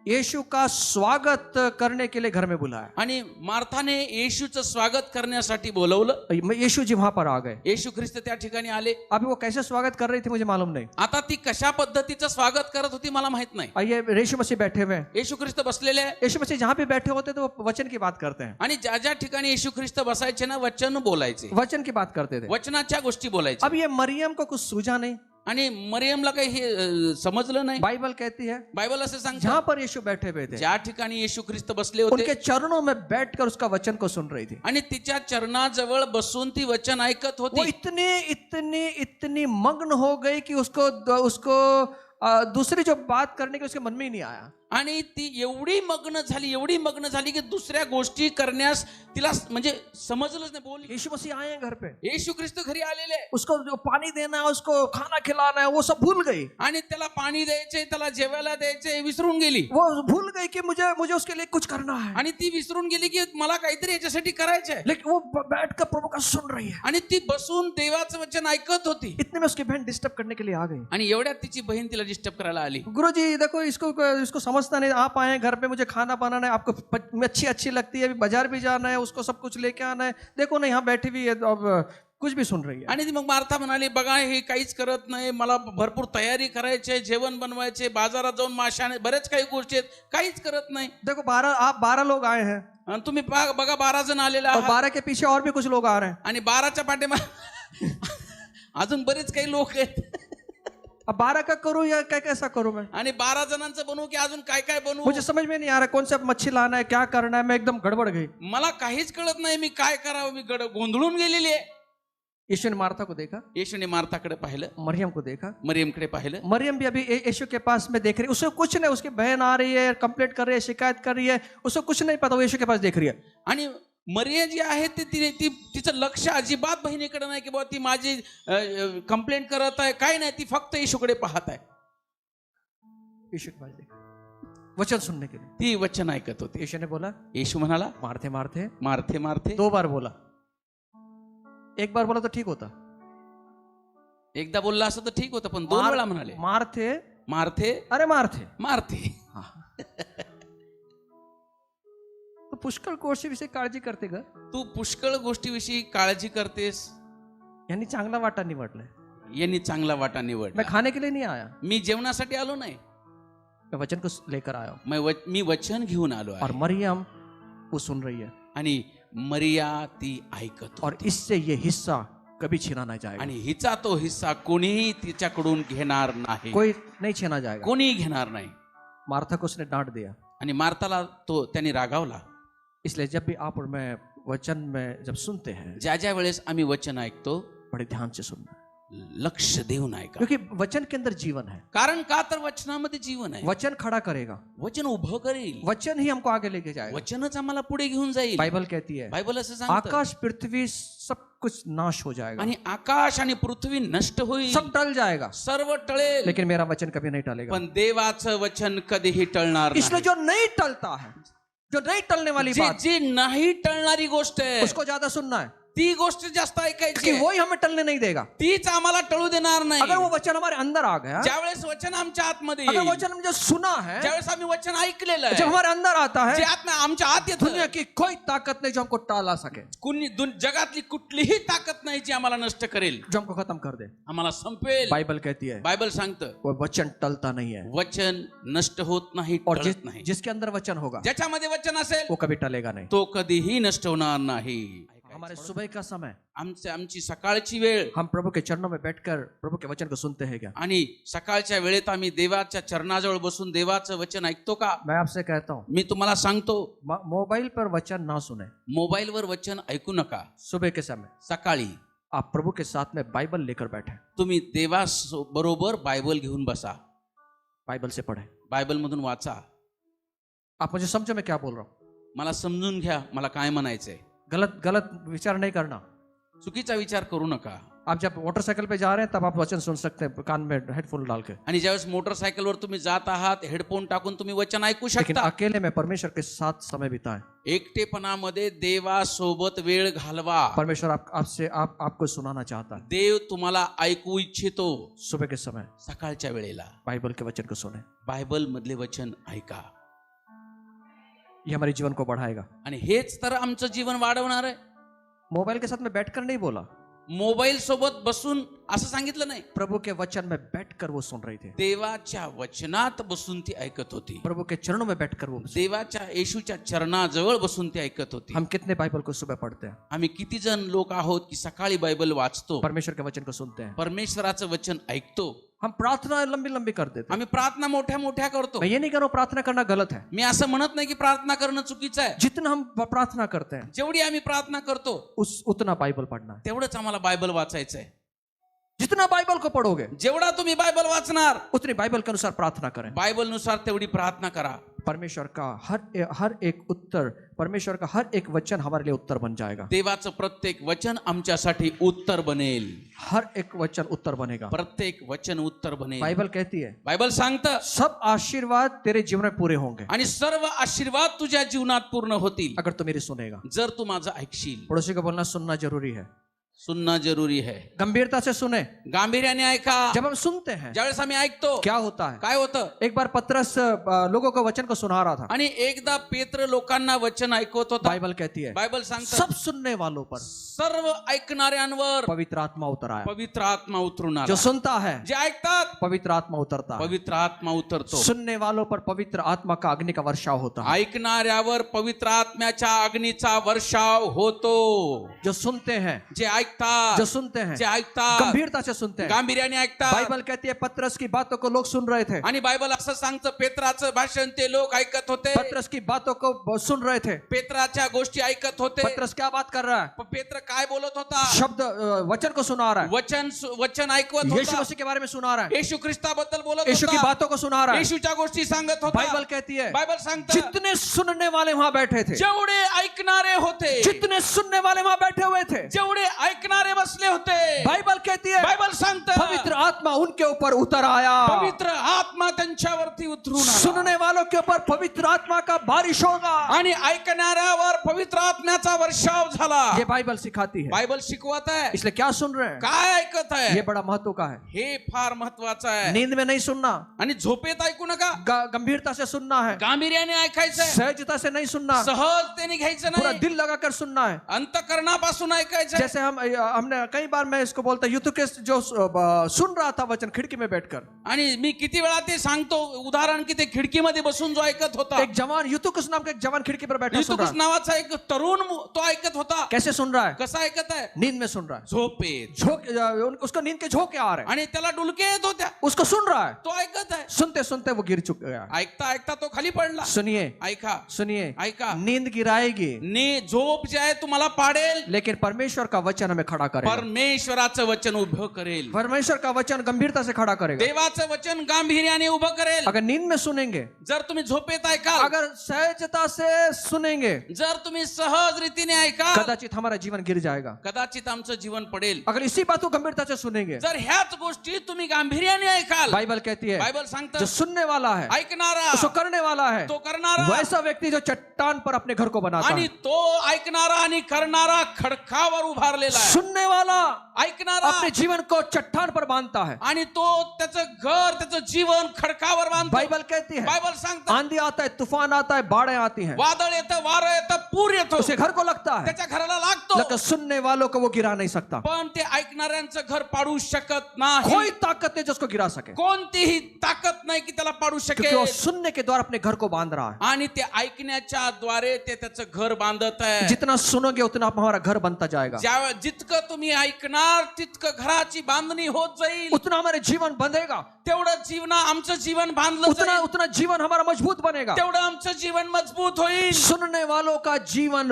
यीशु का स्वागत करने के लिए घर में बुलाया। आणि मार्थाने येशूचं स्वागत करण्यासाठी बोलवलं. यीशु जी वहां पर आ गए। येशू ख्रिस्त त्या ठिकाणी आले. अभी वो कैसे स्वागत कर रही थी मुझे मालूम नहीं। आता ती कशा पद्धतीचं स्वागत करत होती मला माहित नाही. ये यीशु मसीह बैठे हुए हैं। येशू ख्रिस्त बसलेले आहे. यीशु मसीह जहां पे बैठे होते तो वो वचन की बात करते हैं। आणि ज्या ज्या ठिकाणी येशू ख्रिस्त बसायचे ना वचन बोलायचे, वचन की बात करते थे। वचनाच्या गोष्टी बोलायचे. अब ये मरियम को कुछ सूझा नहीं। आणि मरियमला काही हे समजलं नाही. बाइबल कहती है बायबल असं सांगतं जहां पर यीशु बैठे हुए थे ज्या ठिकाणी येशू ख्रिस्त बसले होते उनके चरणों में बैठकर उसका वचन को सुन रही थी। आणि तिच्या चरणाजवळ बसून ती वचन ऐकत वो होती. इतनी मग्न हो गई कि उसको दूसरी जो बात करने के उसके मन में ही नहीं आया। आणि ती एवढी मग्न झाली की दुसऱ्या गोष्टी करण्यास तिला म्हणजे समजलंच नाही. बोल यीशु मसीह आए हैं घर पे, येशू ख्रिस्त घरी आलेले, उसको जो पानी देना है, उसको खाना खिलाना है, वो सब भूल गई। आणि त्याला पाणी द्यायचे, त्याला जेवायला द्यायचे, विसरून गेली. वो भूल गई कि मुझे उसके लिए कुछ करना है। आणि ती विसरून गेली की मला काहीतरी याच्यासाठी करायचंय. लेकिन वो बैठकर प्रभु का सुन रही है। आणि ती बसून देवाचं वचन ऐकत होती. इतने में उसकी बहन डिस्टर्ब करने के लिए आ गई। आणि एवढ्यात तिची बहीण तिला डिस्टर्ब करायला आली. गुरुजी देखो इसको समझता नहीं, आप आए घर पे, मुझे खाना बनाना है, आपको अच्छी लगती है, अभी बाजार भी जाना है, उसको सब कुछ लेके आना है, देखो ना यहाँ बैठी हुई है, अब कुछ भी सुन रही है। आणि ती मग मार्था म्हणाली बघा हे काहीच करत नाही, मला भरपूर तयारी करायची आहे, जेवण बनवायचे, बाजारात जाऊन माशा बरेच काही गोष्टी आहेत, काहीच करत नाही. देखो 12 लोग आए हैं आणि तुम्ही बघा 12 जण आलेले और आहात 12 के पीछे और भी कुछ लोग आ रहे हैं। आणि 12च्या पाठीमागे अजून बरेच काही लोक आहेत. अब 12 का करूं या क्या कैसा करूं मैं? आणि 12 जणांचं बनवू की अजून काय काय बनवू? मुझे समझ में नहीं आ रहा कौन सा मच्छी लाना है, क्या करना है, मैं एकदम गड़बड़ गई। मला काहीच कळत नाही मी काय करावं, मी गोंधळून गेलेली आहे. यीशु ने मार्था को देखा, येशूने मार्थाकडे पाहिलं, मरियम को देखा। मरियमकडे पाहिलं. मरियम भी अभी यीशु के पास में देख रही है, उसे कुछ नहीं, उसकी बहन आ रही है, कंप्लेंट कर रही है, शिकायत कर रही है, उसे कुछ नहीं पता, वो यीशु के पास देख रही है। आणि मरिया जी आहे तिचं लक्ष अजिबात बहिणीकडे नाही की बाबा ती माझी कंप्लेंट करत आहे, काय नाही, ती फक्त येशूकडे पाहत आहे. यीशु के पास देखा वचन सुनने के लिए। ती वचन ऐकत होती. यीशु ने बोला येशू म्हणाला, मारते मारते, मार्थे मार्थे. 2 बार बोला, 1 बार बोला तो ठीक होता। एकदा बोलला असं तर ठीक होतं, पण 2 वेळा म्हणाले मारते, मार्थे अरे मारते। मार्थे. तो पुष्कळ गोष्टीविषयी काळजी करते ग, तू पुष्कळ गोष्टीविषयी काळजी करतेस. यांनी चांगला वाटा निवडलाय। यांनी चांगला वाटा निवडला. मैं खाने के लिए नहीं आया, मी जेवणासाठी आलो नाही, मैं वचन को लेकर आया हूं। मी वचन घेऊन आलो और आहे. मरियम वो सुन रही है, आणि मरिया ती ऐकत और होती. इससे ये हिस्सा कभी छीना नहीं जाएगा, आणि हिचा तो हिस्सा कोणीही तिच्याकडून घेणार नाही, कोई नहीं छीना जाएगा। कोणी घेणार नाही. मार्था को उसने डांट दिया। आणि मार्ताला तो त्यांनी रागावला. इसलिए जब भी आप और मैं वचन में जब सुनते हैं, ज्या ज्या वेळेस आम्ही वचन ऐकतो बड़े ध्यान से सुनना, लक्ष देऊन ऐका. क्योंकि वचन के अंदर जीवन है। कारण का तर वचनामध्ये जीवन आहे. वचन खड़ा करेगा, वचन उभं करेल, वचन ही हमको आगे लेके जाएगा। वचनच आम्हाला पुढे घेऊन जाईल. बाइबल कहती है बायबल असं सांगतं. आकाश पृथ्वी सब कुछ नाश हो जाएगा, आणि आकाश आणि पृथ्वी नष्ट होईल, सब टल जाएगा, सर्व टळेल, लेकिन मेरा वचन कभी नहीं टलेगा। पण देवाचं वचन कधीही टळणार इसलिए नाही. जो नहीं टलता है, जो नहीं टलने वाली बात, जी नाही टळणारी गोष्ट आहे, उसको ज्यादा सुनना है, ती गोष्ट जास्त ऐकायची कि आहे. वही हमें टलने नहीं देगा। तीच आम्हाला टळू देणार नाही. अगर वो वचन हमारे अंदर आ गया, ज्यावेळेस वचन आमच्या आतमध्ये अगर येईल, वचन हमने जो सुना है, ज्यावेळेस आम्ही वचन ऐकलेलं जब आहे, हमारे अंदर आता जे है, आमच्या आत येतं, दुनिया की कोई ताकत नहीं जो हमको टाला सके, जगातली कुठलीही ताकद नाही जी आम्हाला नष्ट करेल, जो हमको खत्म कर दे। आम्हाला संपेल. बाइबल कहती है बायबल सांगतं वो वचन टलता नहीं है, वचन नष्ट होत नाही, और टळत नाही. जिसके अंदर वचन होगा ज्याच्यामध्ये वचन असेल वो कभी टलेगा नहीं। तो कधीही नष्ट होणार नाही. हमारे सुबह का समय, आमची सकाळची वेळ, हम प्रभु के चरणों में बैठकर प्रभु के वचन को सुनते हैं क्या? आणि सकाळच्या वेळेत आम्ही देवाच्या चरणाजवळ बसून देवाचं वचन ऐकतो का? मैं आपसे कहता हूँ, मी तुम्हाला सांगतो, मोबाइल पर वचन ना सुने। मोबाईलवर वचन ऐकू नका. सुबह के समय सकाळी आप प्रभु के साथ में बाइबल लेकर बैठे, तुम्ही देवा बरोबर बायबल घेऊन बसा, बाइबल से पढ़े। बायबल मधून वाचा. आप मुझे समझो मैं क्या बोल रहा हूँ, मला समजून घ्या मला काय म्हणायचंय. गलत विचार नहीं करना। चुकीचा विचार करू नका. आप जब मोटरसाइकिल पे जा रहे हैं तब आप वचन सुन सकते हैं कान में हेडफोन डाल के, आणि ज्यावेळेस मोटरसायकलवर तुम्ही जात आहात, हेडफोन टाकून तुम्ही वचन ऐकू लेकिन शकता. अकेले में परमेश्वर के साथ समय बिताएं। एकटेपणामध्ये देवासोबत वेळ घालवा. परमेश्वर आपको सुनाना चाहता है। देव तुम्हाला ऐकू इच्छितो. सुबह के समय सकाळच्या वेळेला बाइबल के वचन को सुने, बायबल मधले वचन ऐका. ये हमारे जीवन को बढ़ाएगा। आणि हेच तर आमचं जीवन वाढवणार आहे. मोबाइल के साथ में बैठकर नहीं बोला, मोबाईल सोबत बसून असं सांगितलं नाही. प्रभु के वचन में बैठकर वो सुन रही थी, देवाच्या वचनात बसून ती ऐकत होती. प्रभु के चरणों में बैठकर वो। देवाच्या येशूच्या चरणाजवळ बसून ती ऐकत होती. हम कितने बाइबल को सुबह पढ़ते हैं, आम्ही किती जण लोक आहोत की सकाळी बायबल वाचतो, परमेश्वर के वचन को सुनते हैं, परमेश्वराचं वचन ऐकतो. हम प्रार्थना लंबी लंबी करते थे। आम्ही प्रार्थना मोठ्या मोठ्या करतो. मैं ये नहीं कह रहा हूं प्रार्थना करना गलत है, मी असं म्हणत नाही की प्रार्थना करणं चुकीचं आहे. जितना हम प्रार्थना करते हैं जेवढी आम्ही प्रार्थना करतो उतना बाइबल पढ़ना है। तेवढंच आम्हाला बायबल वाचायचंय. जितना बाइबल को पढ़ोगे जेवढा तुम्ही बायबल वाचणार, उतनी बाइबल के अनुसार प्रार्थना करें। बायबल नुसार तेवढी प्रार्थना करा. परमेश्वर का हर एक उत्तर, परमेश्वर का हर एक वचन हमारे लिए उत्तर बन जाएगा। देवाचं प्रत्येक वचन आमच्यासाठी उत्तर बनेल. हर एक वचन उत्तर बनेगा। प्रत्येक वचन उत्तर बनेल. बाइबल कहती है बायबल सांगतं सब आशीर्वाद तेरे जीवन में पूरे होंगे आणि सर्व आशीर्वाद तुझ्या जीवनात पूर्ण होतील अगर तू मेरी सुनेगा। जर तू माझं ऐकशील. पड़ोसी को बोलना सुनना जरूरी है, सुनना जरूरी है. गंभीरता से सुने, गांभीर्याने ऐका. जब हम सुनते हैं ज्यावेळेस आम्ही ऐकतो क्या होता है। काय होतं. एक बार पतरस लोगों को वचन को सुना रहा था, आणि एकदा पेत्र लोकांना वचन ऐकवत होता. बाइबल कहती है बायबल सांगतं सब सुनने वालों पर सर्व ऐकणाऱ्यांवर पवित्र आत्मा उतर आया। पवित्र आत्मा उतरून आला. जो सुनता है जे ऐकतात पवित्र आत्मा उतरता है, पवित्र आत्मा उतरतो. सुनने वालों पर पवित्र आत्मा का अग्नि का वर्षाव होता है। ऐकणाऱ्यावर पवित्र आत्म्याच्या अग्नीचा वर्षाव होतो. जो सुनते हैं जे ऐकतात ऐकतात, जो सुनते हैं, जे ऐकतात, गंभीरता से सुनते हैं। गांभीर्याने ऐकतात. बाइबल कहती है पतरस की बातों को लोग सुन रहे थे, आणि बायबल असं सांगतं, पेत्राचं भाषण ते लोक ऐकत होते, पतरस की बातों को सुन रहे थे। पेत्राच्या गोष्टी ऐकत होते. पतरस क्या बात कर रहा है? पेत्र काय बोलत होता? शब्द वचन को सुना रहा है, वचन ऐकवत यीशु होता. मसीह के बारे में सुना रहा है, येशू ख्रिस्ताबद्दल बोलत यीशु की होता. बातों को सुना रहा है। येशूच्या गोष्टी सांगत होता. बाइबल कहती है बायबल सांगतं, जितने सुनने वाले वहां बैठे थे, जेवढे ऐकणारे होते, जितने सुनने वाले वहां बैठे हुए थे, जेवढे ऐकणारे बसले होते, बाइबल कहती है बायबल सांगतं, पवित्र आत्मा उनके ऊपर उतर आया। पवित्र आत्मा त्यांच्यावरती उतरून आला. सुनने वालों के ऊपर पवित्र आत्मा का बारिश होगा। आणि ऐकणाऱ्यावर पवित्र आत्म्याचा वर्षाव झाला. ये बाइबल सिखाती है, बायबल शिकवत आहे. इसलिए क्या सुन रहे हैं? काय ऐकत ये आहे? बड़ा महत्व का है। हे फार महत्वाचं आहे. नींद में नहीं सुनना, आणि झोपेत ऐकू नका, गंभीरता से सुनना है, गांभीर्याने ऐकायचं आहे. सहजता से नहीं सुनना, सहजतेने घ्यायचं पूरा नाही, दिल लगाकर सुनना है। अंतःकरणापासून ऐकायचं आहे. जैसे हमने कई बार मैं इसको बोलता यूतुकेस जो सुन रहा था वचन खिड़की में बैठकर, आणि मी किती वेळा ते सांगतो उदाहरण की ते खिडकीमध्ये बसून जो ऐकत होता, एक जवान यूतुकस नाम का एक जवान खिड़की पर बैठा सुन रहा युतुकुस है। नावाचा एक तरुण तो ऐकत होता. कैसे सुन रहा है? कसा ऐकत आहे? नींद में सुन रहा है, झोपेत. उसको नींद के झोंके आ रहे हैं, आणि त्याला डुलके येत होत्या. उसको सुन रहा है, तो ऐकत आहे. सुनते सुनते वो गिर चुका है। ऐकता ऐकता तो खाली पडला. सुनिए ऐका, सुनिए, ऐका. नींद गिराएगी झोप जे आहे तुम्हाला पाडेल, लेकिन परमेश्वर का वचन हमें खड़ा करेगा। परमेश्वराचं वचन उभं करेल. परमेश्वर का वचन गंभीरता से खड़ा करेगा। देवाचं वचन गांभीर्याने उभं करेल. अगर नींद में सुनेंगे, जर तुम्ही झोपेत ऐकाल, अगर सहजता से सुनेंगे, जर तुम्ही सहज रीतीने ऐका, कदाचित हमारा जीवन गिर जाएगा। कदाचित आमचं जीवन पडेल. अगर इसी बात को गंभीरता से सुनेंगे, जर ह्याच गोष्टी तुम्ही गांभीर्याने ऐकाल, बाइबल कहती है बायबल जो सांगतं, सुनने वाला है ऐकणारा उसको करने वाला है, तो करणारा, वैसा व्यक्ति जो चट्टान पर अपने घर को बनाता आणि है। तो ऐकणारा आणि करणारा खडकावर उभारलेला आहे. सुनने वाला ऐकणारा अपने जीवन को चट्टान पर बांधता है। आणि तो त्याचं घर, त्याचं जीवन खडकावर बांधतो. बाइबल कहती है बायबल सांगतं, आंधी आता है, तूफान आता है, बाढ़ें आती हैं, वादळ येतं, वारं येतं, पूर येतो, उसे घर को लगता है, त्याच्या घराला लागतो, लेकिन सुनने वालों को वो गिरा नहीं सकता। पण ते ऐकणाऱ्यांचं घर पाडू शकत नाही. कोई ताकत नहीं जिसको गिरा सके, कोणतीही ताकद नाही की त्याला पाडू क्योंकि वो शकेल. सुनने के द्वारा अपने घर को बांध रहा है। आणि ते ऐकण्याच्या द्वारे ते त्याचं घर बांधत आहे. जितना सुनोगे उतना हमारा घर बनता जाएगा, जितकं तुम्ही ऐकणार तितकं घराची बांधणी होत जाईल, उतना हमारे जीवन बंधेगा, तेवढं आमचं जीवन बांधलं उतना जाईल, उतना जीवन हमारा मजबूत बनेगा। तेवढं आमचं जीवन मजबूत होईल. सुनने वालों का जीवन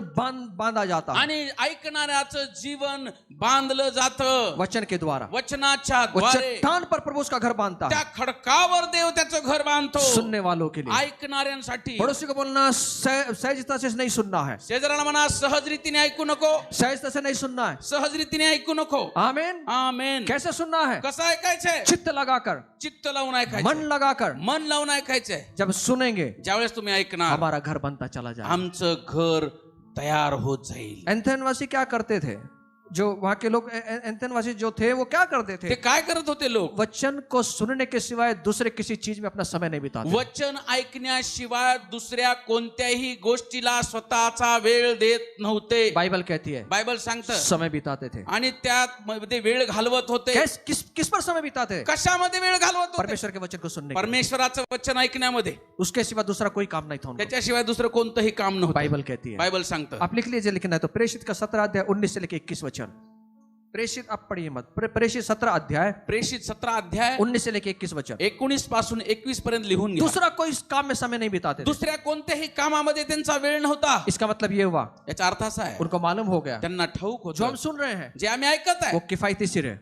बांधा जाता है आणि ऐकणाऱ्याचं जीवन बांधलं जातं वचन के द्वारा। वचनाच्या वो द्वारे. चट्टान पर प्रभु उसका घर बांधता त्या है खडकावर देव त्याचं घर बांधतो, सुनने वालों के लिए। ऐकणाऱ्यांसाठी. पड़ोसी को बोलना सहजता से नहीं सुनना है, शेजाऱ्याला म्हणा सहज रीतीने ऐकू नको, सहजता से नहीं सुनना है। सहज रीतीने ऐकू नको. आमीन। आमेन. कैसे सुनना है? कसं ऐकायचंय? चित्त लगाकर, चित्त लावून ऐकायचं, मन लगाकर। मन लावून ऐकायचंय. जब सुनेंगे ज्यावेळेस तुम्ही ऐकणार, हमारा घर बनता चला जाए। आमचं घर तयार होत जाईल. एंथेनवासी क्या करते थे? जो वहां के लोग एंथेनवासी जो थे वो क्या करते ते थे? काय करत होते लोक? वचन को सुनने के सिवाय दूसरे किसी चीज में अपना समय नहीं बिताते। वचन ऐकण्याशिवाय दुसऱ्या कोणत्याही गोष्टीला स्वतःचा वेळ देत नव्हते. बाइबल कहती है बायबल सांगतं, समय बिताते थे। आणि त्यात मध्ये वेळ घालवत होते. किस पर समय बिताते? कशामध्ये वेळ घालवत होते? परमेश्वर के वचन को सुनने के। परमेश्वराचं वचन ऐकण्यामध्ये. उसके सिवा दूसरा कोई काम नहीं था उनको। त्याच्याशिवाय दुसरं कोणतंही काम नव्हतं. बाइबल कहती है। बायबल सांगतं. आप लिख लीजिए, लिखना है तो प्रेषित का 17 अध्याय 19 से लेकर 21 वचन। प्रेषित आप पढ़िए मत, प्रेषित 17 अध्याय प्रेषित 17 अध्याय 19 से लेकर 21 वचन। 19 पासून 21 पर्यंत लिहून घ्या. दूसरा कोई काम में समय नहीं बिताते थे। दुसऱ्या कोणत्याही कामामध्ये त्यांचा वेळ नव्हता. इसका मतलब ये हुआ याचा अर्थ असा आहे, उनको मालूम हो गया त्यांना ठाऊक जो हम होतं सुन रहे हैं जे आम्ही ऐकत आहे वो किफायती सिर है,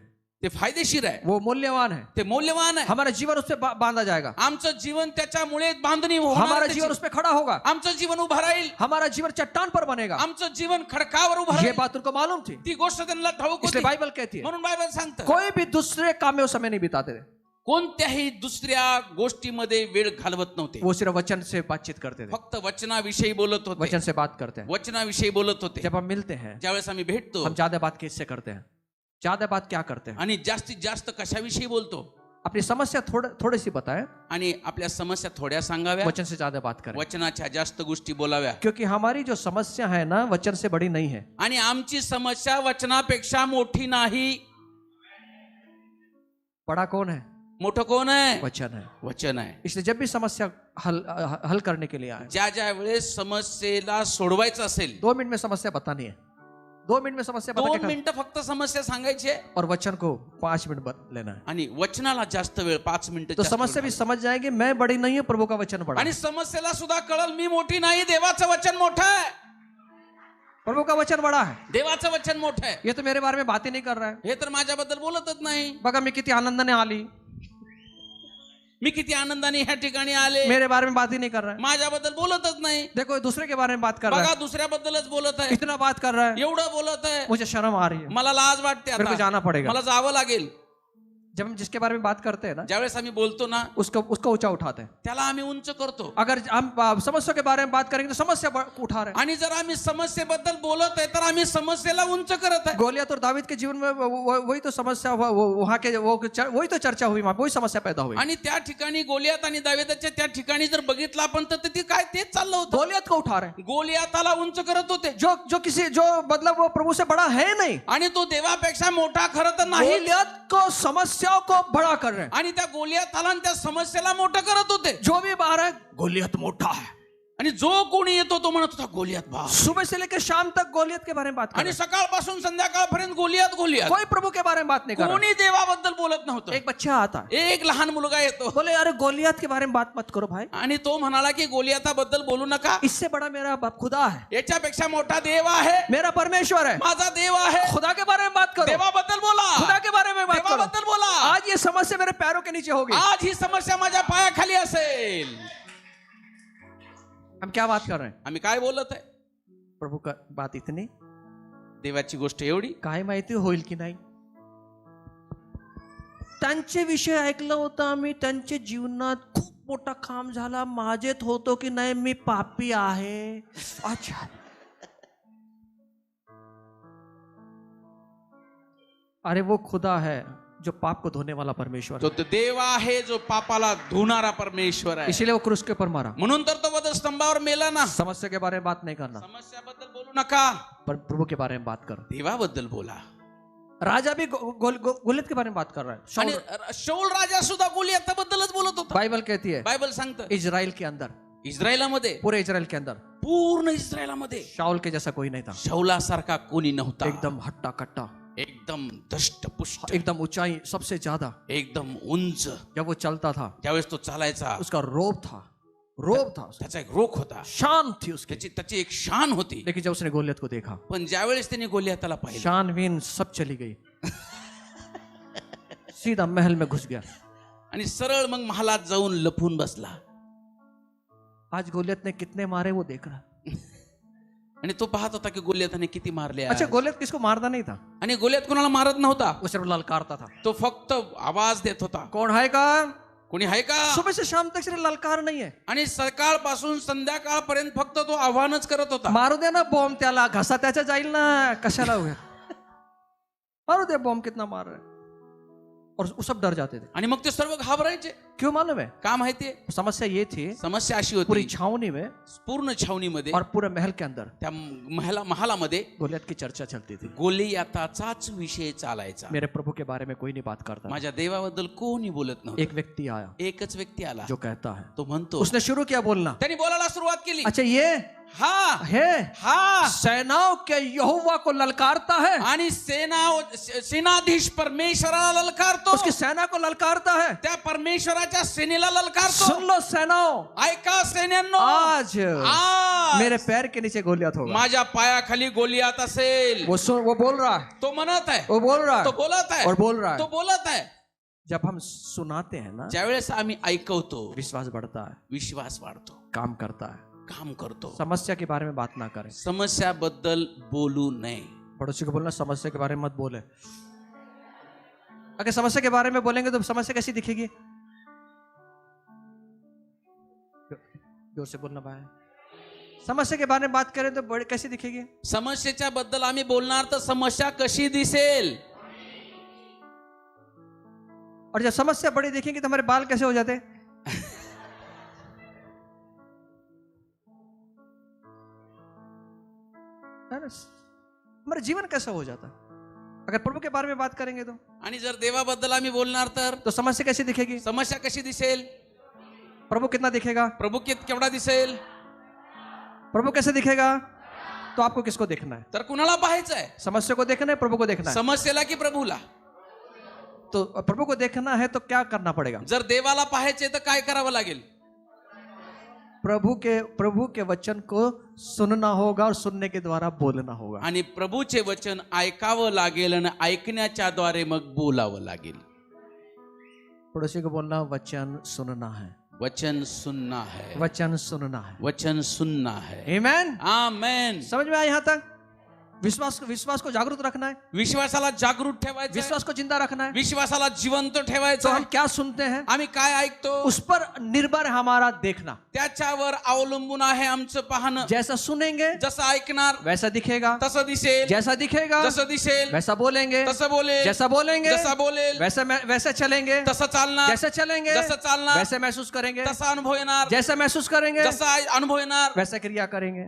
ते फायदेशीर आहे, वो मूल्यवान है, ते मौल्यवान आहे. हमारा जीवन उससे बांधा जाएगा, आमचं जीवन त्याच्यामुळे बांधणी होणार. हमारा त्याची. जीवन उस पे खड़ा होगा, आमचं जीवन उभं राहील, हमारा जीवन चट्टान पर बनेगा। आमचं जीवन खडकावर उभं ये राहील. बात उनको मालूम थी, ती गोष्ट त्यांना ठाऊक इसलिए होती. बाइबल कहती है म्हणून बायबल सांगतं, कोई भी दूसरे काम में वो समय नहीं बिताते थे, कोणत्याही दुसऱ्या गोष्टीमध्ये वेळ घालवत नव्हते. वो सिर्फ वचन से बातचीत करते थे, फक्त वचनाविषयी बोलत होते. वचन से बात करते हैं। वचनाविषयी बोलत होते. जब हम मिलते हैं ज्यावेळेस आम्ही भेटतो, हम ज्यादा बात किससे करते हैं? ज्यादा बात क्या करते हैं? आणि जास्तीत जास्त कशाविषयी बोलतो? अपनी समस्या थोड़ी सी बताएं, आणि आपल्या समस्या थोड्या सांगाव्या, वचन से ज्यादा बात करें, वचनाच्या जास्त गोष्टी बोलाव्या. क्योंकि हमारी जो समस्या है ना वचन से बड़ी नहीं है। आणि आमची समस्या वचनापेक्षा मोठी नाही. बड़ा कौन है? मोठं कोण आहे? वचन है। वचन आहे. इसलिए जब भी समस्या हल करने के लिए आए, ज्या ज्या वेळेस समस्येला सोडवायचं असेल, 2 मिनट में समस्या बतानी है, 2 मिनट में समस्या बता 2 के खत्म। मिनिटं फक्त समस्या सांगायची आहे और वचन को 5 मिनट लेना है, आणि वचनाला जास्त वेळ 5 मिनिटं तो जास्त समस्या वेळ भी समझ जाएगी मैं बड़ी नहीं हूँ, प्रभु का वचन बड़ा आणि है। समस्येला सुद्धा कळल मी मोठी नाही, देवाचं वचन मोठं आहे, प्रभु का वचन बड़ा है। देवाचं वचन मोठं आहे। ये तो मेरे बारे में बात ही नहीं कर रहा है। हे तर माझ्याबद्दल बोलतच नाही, बघा मी किती आनंदाने आली, मी किती आनंदाने ह्या ठिकाणी आले, मेरे बारे में बात ही नहीं कर रहा है। माझ्याबद्दल बोलतच नाही, देखो दूसरे के बारे में बात कर रहा बघा है, दुसऱ्याबद्दलच बोलत आहे, इतना बात कर रहा है, एवढं बोलत आहे, मुझे शर्म आ रही है, मला लाज वाटते, मेरे को आता जाना पड़ेगा। मला जावं लागेल। जब हम जिसके बारे में बात करते हैं ना, ज्यावेळेस आम्ही बोलतो ना उसको ऊंचा उठाते हैं। त्याला आम्ही उंच करतो, अगर हम समस्या के बारे में बात करेंगे तो समस्या उठा रहे हैं। आणि जर आम्ही समस्येबद्दल बोलत आहे तर आम्ही समस्येला उंच करत आहे। गोलियत और दावीद के जीवन में वही तो समस्या हुआ, वहां के वही तो चर्चा हुई, वहां वही समस्या पैदा हुई। आणि त्या ठिकाणी गोलियात आणि दाविदाच्या त्या ठिकाणी जर बघितलं आपण तर ते काय तेच चाललं होतं, गोलियत को उठा रहे हैं, गोलियाताला उंच करत होते, जो मतलब वो प्रभु से बड़ा है नहीं, आणि तो देवापेक्षा मोठा खरं तर नाही, गोलियत को समस्याओं को बड़ा कर रहे हैं। आणि त्या गोलियाताला आणि त्या समस्येला मोठं करत होते। जो भी बाहर है गोलियत मोठा है, आणि जो कोणी येतो तो म्हणत होता गोलियात बा, सुबह से लेकर शाम तक गोलियत के बारे में बात कर आणि रहे हैं। सकाळपासून संध्याकाळपर्यंत गोलियात गोलियात, कोई प्रभु के बारे में बात नहीं कर रहा कोणी देवाबद्दल बोलत नव्हतं। है। एक बच्चा आता है, एक लहान मुलगा येतो बोले अरे गोलियत के बारे में बात मत करो भाई, आणि तो म्हणाला की गोलियाताबद्दल बोलू नका, इससे बड़ा मेरा बाप खुदा है, याच्यापेक्षा मोठा देव आहे, मेरा परमेश्वर है, माझा देव आहे, खुदा के बारे में बात करो, देवाबद्दल बोला, खुदा के बारे में बात करो। देवाबद्दल बोला। आज ये समस्या मेरे पैरों के नीचे होगी। आज ही समस्या माझ्या पायाखाली असेल। हम क्या बात कर रहे हैं? आम्ही काय बोलत आहे? प्रभु का बात इतनी देवाची गोष्ट एवढी, काय माहिती होईल की नाही। त्यांचे विषय ऐकलं होतं आम्ही, त्यांच्या जीवनात खूप मोठा काम झाला, माझेत होतो की नाही मी पापी आहे। अच्छा, अरे वो खुदा है जो पाप को धोने वाला परमेश्वर है, तो देव आहे जो पापाला धुणारा परमेश्वर आहे, इसीलिए वो क्रूस के ऊपर मारा। म्हणून तर तो वधस्तंभावर मेला ना। समस्या के बारे में बात नहीं करना, समस्याबद्दल बोलू नका, पर प्रभु के बारे में बात करो। देवाबद्दल बोला। राजा भी गोलियत के बारे में बात कर रहा है। आणि शाऊल राजा सुद्धा गोलियाताबद्दलच बोलत होता। बाइबल कहती है बायबल सांगतं इजराइल के अंदर, इस्रायलामध्ये, पूरे इजराइल के अंदर पूर्ण इस्रायलामध्ये शाऊल के जैसा कोई नहीं था। शाऊलासारखा कोणी नव्हता, एकदम हट्टा कट्टा, एकदम दष्टपुष्ट, एकदम ऊंचाई सबसे ज्यादा, एकदम उंच। जब वो चलता था ज्यावेळेस तो चालायचा उसका रोब था उसका। त्याचा एक रोख होता, शान थी उसकी। त्याची एक शान होती। लेकिन जब उसने गोलियत को देखा, पण ज्यावेळेस त्याने गोलियाताला पाहिलं, शान वीन सब चली गई, सीधा महल में घुस गया। आणि सरळ मग महालात जाऊन लपून बसला। आज गोलियत ने कितने मारे वो देख रहा। आणि तो पाहत होता की गोलियाताने किती मारले आज। अच्छा, गोलियत किसको मारता नहीं था, आणि गोलियात कोणाला मारत नव्हता, वो सिर्फ ललकारता था। तो फक्त आवाज देत होता। कौन है का? कोणी आहे का? सुबह से शाम तक सिर्फ ललकार नहीं है, आणि सकाळपासून संध्याकाळपर्यंत फक्त तो आव्हानच करत होता। मारू दे ना बॉम्ब त्याला, घसा त्याच्या जाईल ना, कशाला उगा मारू दे बॉम्ब, कितना मार रहे हैं। और वो सब डर जाते थे। आणि मग ते सर्व घाबरायचे। क्यों मालूम है? का माहितीये? समस्या ये थी, समस्या अशी पूरी होती, छावनी में पूर्ण छावणीमध्ये और पूरे महल के अंदर त्या महालामध्ये गोलियत की चर्चा चलती थी। गोलियाताचाच विषय चालायचा। मेरे प्रभु के बारे में कोई नहीं बात करता। माझ्या देवाबद्दल कोणी बोलत नव्हतं। एक व्यक्ति आया एकच व्यक्ती आला जो कहता है, तो म्हणतो, उसने शुरू किया बोलना, त्यांनी बोलायला सुरुवात केली। अच्छा ये हा है हा सेनाओं के यहोवा को ललकारता है, आणि सेनाधीश परमेश्वराला ललकारतो, उसकी सेना को ललकारता है। त्या परमेश्वराच्या सेनेला ललकारतो। सुन लो सेनाओं, ऐका सैन्यांनो, आज आज मेरे पैर के नीचे गोलियत होगा। माझ्या पायाखाली गोलियात असेल। वो बोल रहा है, तो म्हणत आहे, वो बोल रहा तो है बोलत आहे, और बोल रहा तो है। बोलत आहे। जब हम सुनाते हैं ना, ज्यावेळेस आम्ही ऐकवतो, विश्वास बढ़ता है, विश्वास वाढतो, काम करता है। काम करतो। समस्या के बारे में बात ना करें, समस्याबद्दल बोलू नये। पड़ोसी को बोलना समस्या के बारे में मत बोले। अगर समस्या के बारे में बोलेंगे तो समस्या कैसी दिखेगी? जोर से बोलना भाई। समस्या के बारे में बात करें तो बड़ी कैसी दिखेगी? समस्येच्या बद्दल आम्ही बोलणार तर समस्या कशी दिसेल? और जब समस्या बड़ी दिखेगी तो हमारे बाल कैसे हो जाते? हमारा जीवन कैसा हो जाता? अगर प्रभु के बारे में बात करेंगे तो, आणि जर देवाबद्दल आम्ही बोलणार तर तो समस्या कैसी दिखेगी? समस्या कशी दिसेल? प्रभु कितना दिखेगा? प्रभु केवढा दिसेल? प्रभु कैसे दिखेगा? तो आपको किसको देखना है? तर कुणाला पाहायचं आहे? समस्या को देखना है, प्रभु को देखना है? समस्येला की प्रभूला? तो प्रभु को देखना है तो क्या करना पड़ेगा? जर देवाला पाहायचे तर काय करावं लागेल? प्रभु के वचन को सुनना होगा और सुनने के द्वारा बोलना होगा. आणि प्रभूचे वचन ऐकावं लागेल आणि ऐकण्याच्या द्वारे मग बोलावं लागेल. पड़ोसी को बोलना, वचन सुनना है. वचन सुनना है. वचन सुनना है. वचन सुनना है. आमेन. आमेन. समझ में आया यहाँ तक? विश्वास को जागृत रखना है. विश्वासाला जागृत ठेवायचं. विश्वास को जिंदा रखना है. विश्वासाला जिवंत तो ठेवायचं. हम क्या सुनते हैं, आम्ही काय ऐकतो उस पर निर्भर है हमारा देखना. त्याच्यावर अवलंबून आहे आमचं पाहणं. जैसा सुनेंगे जसं ऐकणार वैसा दिखेगा. तसं दिसेल. जैसा दिखेगा जसं दिसेल वैसा बोलेंगे. तसं बोलेल. जैसा बोलेंगे जसं बोलेल वैसे चलेंगे. तसं चालणार. जैसे चलेंगे जसं चालणार वैसे महसूस करेंगे. तसा अनुभव येणार. जैसे महसूस करेंगे जसा अनुभव येणार वैसे क्रिया करेंगे.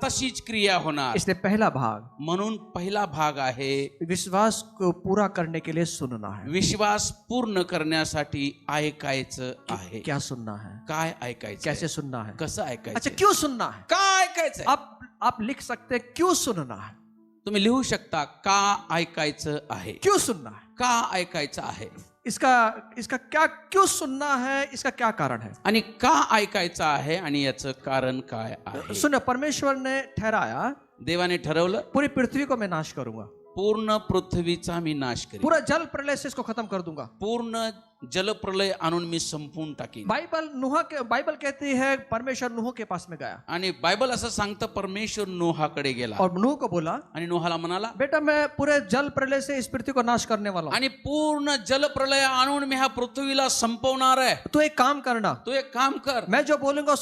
तशीच क्रिया होणार. इसलिए पहला भाग, म्हणून पहिला भाग आहे विश्वास को पूरा करने के लिए सुनना है. विश्वास पूर्ण करण्यासाठी ऐकायचं आहे. क्या सुनना है, काय ऐकायचं, कैसे सुनना है, कसं अच्छा ऐकायचं, क्यों सुनना है. काय ऐकायचं. आप लिख सकते हैं क्यों सुनना है. तुम्ही लिहू शकता का ऐकायचं आहे, क्यों सुनना है, का ऐकायचं आहे इसका क्या, क्यों सुनना है, इसका क्या कारण है. आणि का ऐकायचं आहे आणि याचं कारण काय आहे. सुनो, परमेश्वर ने ठहराया देवाने ठरवलं पूरी पृथ्वी को मैं नाश करूंगा. पूर्ण पृथ्वीचा मी नाश करेन. पूरा जल प्रलय से इसको खत्म कर दूंगा. पूर्ण जलप्रलय आणून मी संपवून टाकीन. बाइबल कहती है परमेश्वर नूह के पास में गया आणि बायबल असं सांगतं परमेश्वर नोहाकडे गेला और नूह को बोला, आणि नोहाला म्हणाला, बेटा मैं पूरे जल प्रलय से इस पृथ्वी को नाश करने वाला हूं. आणि पूर्ण जलप्रलय आणून मी ह्या पृथ्वीला संपवणार आहे. तू एक काम करना, तू एक काम कर, मैं जो बोलूंगा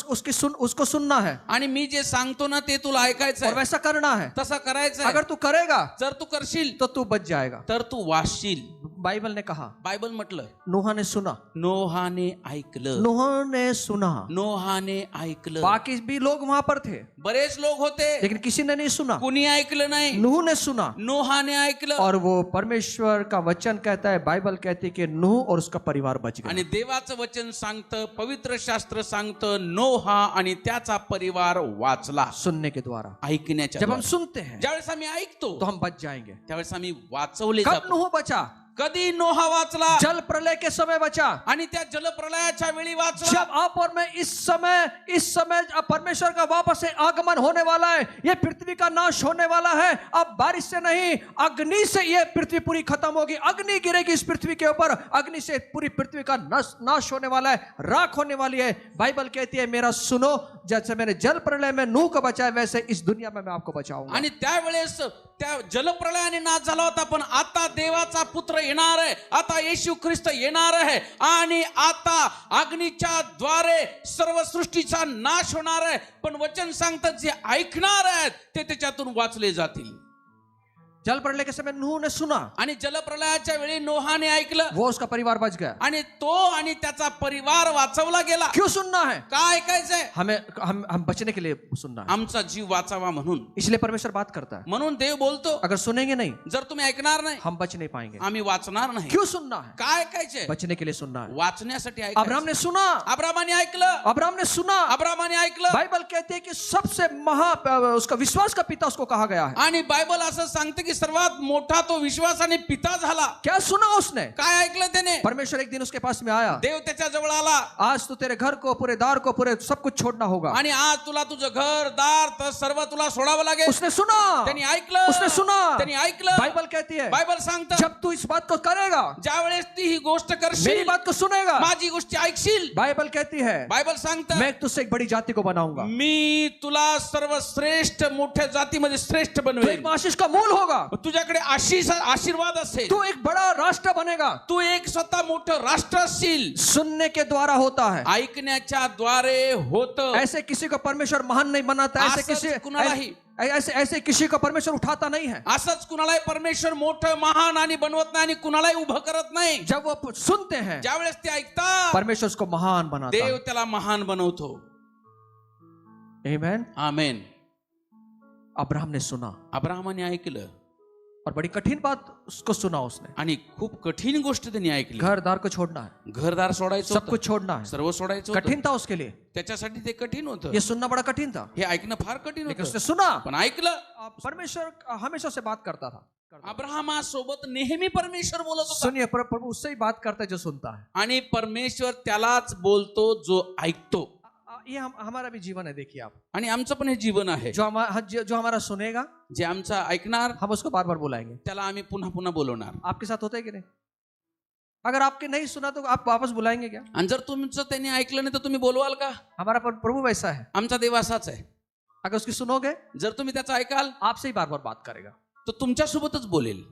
उसको सुनना है आणि मी जे सांगतो ना ते तुला ऐकायचं और आहे, वैसा करना है. तसं करायचं आहे. अगर तू करेगा जर तू करशील तो तू बच जाएगा. तर तू वाचशील. बाइबल ने कहा, बायबल म्हटलं नूह ने सुना. नोहाने ऐकलं. नूह ने सुना. नोहाने ऐकलं. बाकी भी लोग वहां पर थे बरेच लोक होते लेकिन किसी ने नहीं सुना. कुणी ऐकलं नाही. नूह ने सुना नोहाने ऐकलं. और वो परमेश्वर का वचन कहता है, बाइबल कहती है कि नूह और उसका परिवार बच गया. आणि देवाचं वचन सांगतं, पवित्र शास्त्र सांगतं, नोहा आणि त्याचा परिवार वाचला सुनने के द्वारा. ऐकण्याच्या जब हम द्वारे. सुनते हैं ज्यावेळेस आम्ही ऐकतो तो हम बच जाएंगे. त्यावेळेस आम्ही वाचवले कब जातो. नूह बचा? कधी नोहा वाचला? जल प्रलय के समय बचा. आणि त्या जलप्रलयाच्या वेळी वाचला. जब आप और मैं इस समय अब परमेश्वर का वापस से आगमन होने वाला है, ये पृथ्वी का नाश होने वाला है. अब बारिश से नहीं, अग्नि से ये पृथ्वी पूरी खत्म होगी. अग्नि गिरेगी इस पृथ्वी के ऊपर. अग्नि से पूरी पृथ्वी का नाश होने वाला है, राख होने वाली है. बाइबल कहती है, मेरा सुनो, जैसे मैंने जल प्रलय में नूह को बचाया वैसे इस दुनिया में मैं आपको बचाऊंगा. आणि त्यावेळेस त्या जलप्रलयाने नाश झाला होता, पण आता देवाचा पुत्र येणार आहे. आता येशू ख्रिस्त येणार आहे आणि आता अग्नीच्या द्वारे सर्व सृष्टीचा नाश होणार आहे. पण वचन सांगतात जे ऐकणार आहेत ते त्याच्यातून वाचले जातील. जल प्रलय के समय नूह ने सुना आणि जलप्रलयाच्या वेळी नोहाने ऐकलं, वो उसका परिवार बच गया. आणि तो आणि त्याचा परिवार वाचवला गेला. क्यों सुनना है? काय ऐकायचंय? हम बचने के लिए सुनना है. आमचा जीव वाचावा म्हणून. इसलिए परमेश्वर बात करता है. म्हणून देव बोलतो, अगर सुनेंगे नहीं जर तुम्ही ऐकणार नाही हम बच नहीं पाएंगे. आम्ही वाचणार नाही. क्यों सुनना है? काय ऐकायचंय? बचने के लिए सुनना है. वाचण्यासाठी अब्राहम ने सुना. अब्रामाने ऐकलं. अब्राहम ने सुना. अब्रामाने ऐकलं. बाइबल कहती है कि सबसे उसका विश्वास का पिता उसको कहा गया है. आणि बायबल असं सांगते की सर्वात मोठा तो विश्वासाने पिता झाला. क्या सुना उसने? काय ऐकलं त्याने? परमेश्वर एक दिन उसके पास में आया. देव त्याच्या जवळ आला. आज तू तेरे घर को, पूरे दार को, पूरे सब कुछ छोड़ना होगा. आणि आज तुला तुझं घर दार तर सर्व तुला सोडावं लागेल. उसने सुना. त्यांनी ऐकलं. उसने सुना. त्यांनी ऐकलं. बाइबल कहती है, बायबल सांगतं, जब तू इस बात को करेगा, ज्या वेळेस ती ही गोष्ट मेरी करशील, बात को सुनेगा, माझी गोष्ट ऐकशील, बाइबल कहती है, बायबल सांगतं, मैं तुझसे एक बड़ी जाति को बनाऊंगा. मी तुला सर्वश्रेष्ठ मोठ्या जातीमध्ये श्रेष्ठ तू बनवेल. एक आशीष का मूल होगा. तुझ्याकडे आशीर्वाद असेल. तू एक बड़ा राष्ट्र बनेगा. तू एक स्वतः मोठं राष्ट्र असशील. सुनने के द्वारा होता है. ऐकण्याच्या द्वारे होतं. ऐसे किसी को परमेश्वर महान नहीं बनाता. ऐसे किसी को परमेश्वर उठाता नहीं है. असंच कुणालाही परमेश्वर मोठं महान आणि बनवत नाही आणि कुणालाही उभं करत नाही. जब वो सुनते हैं, ज्यावेळेस ते ऐकतात, परमेश्वर उसको महान बनाता देव है. त्याला महान बनवतो. आमेन. आमेन. अब्राहम ने सुना. अब्राहमाने ऐकलं. और बड़ी कठिन बात उसको सुना उसने, आणि खूप कठीण गोष्ट त्यांनी ऐकली. घर दार को छोड़ना है, घरदार सोडायचं सब होतं, कुछ छोड़ना है. सर्व सोडायचं होतं. कठिन था उसके लिए, त्याच्यासाठी ते कठीण होतं. ये सुनना बड़ा कठीण था, हे ऐकणं फार कठीण लेकिन होतं, उसने सुना. पण ऐकलं. परमेश्वर हमेशा से बात करता था. अब्राहमासोबत नेहमी परमेश्वर बोलत होता. सुनिए, प्रभु उससे ही बात करता है जो सुनता है. आणि परमेश्वर त्यालाच बोलतो जो ऐकतो. ये हमारा भी जीवन है. देखिए आप, आणि आमचं पण हे जीवन आहे. जो हमारा सुनेगा जे आमचा ऐकणार हम उसको बार बार बुलाएंगे. त्याला आम्ही पुन्हा पुन्हा बोलवणार. आपके साथ होता है कि नहीं? अगर आपके नहीं सुना तो आप वापस बुलाएंगे क्या? आणि जर तुमचं त्यांनी ऐकलं नाही तर तुम्ही बोलवाल का? हमारा प्रभु वैसा है. आमचा देव असाच आहे. अगर उसकी सुनोगे, जर तुम्ही त्याचं ऐकाल आपसे ही बार बार बात करेगा. तो तुमच्यासोबतच बोलेल.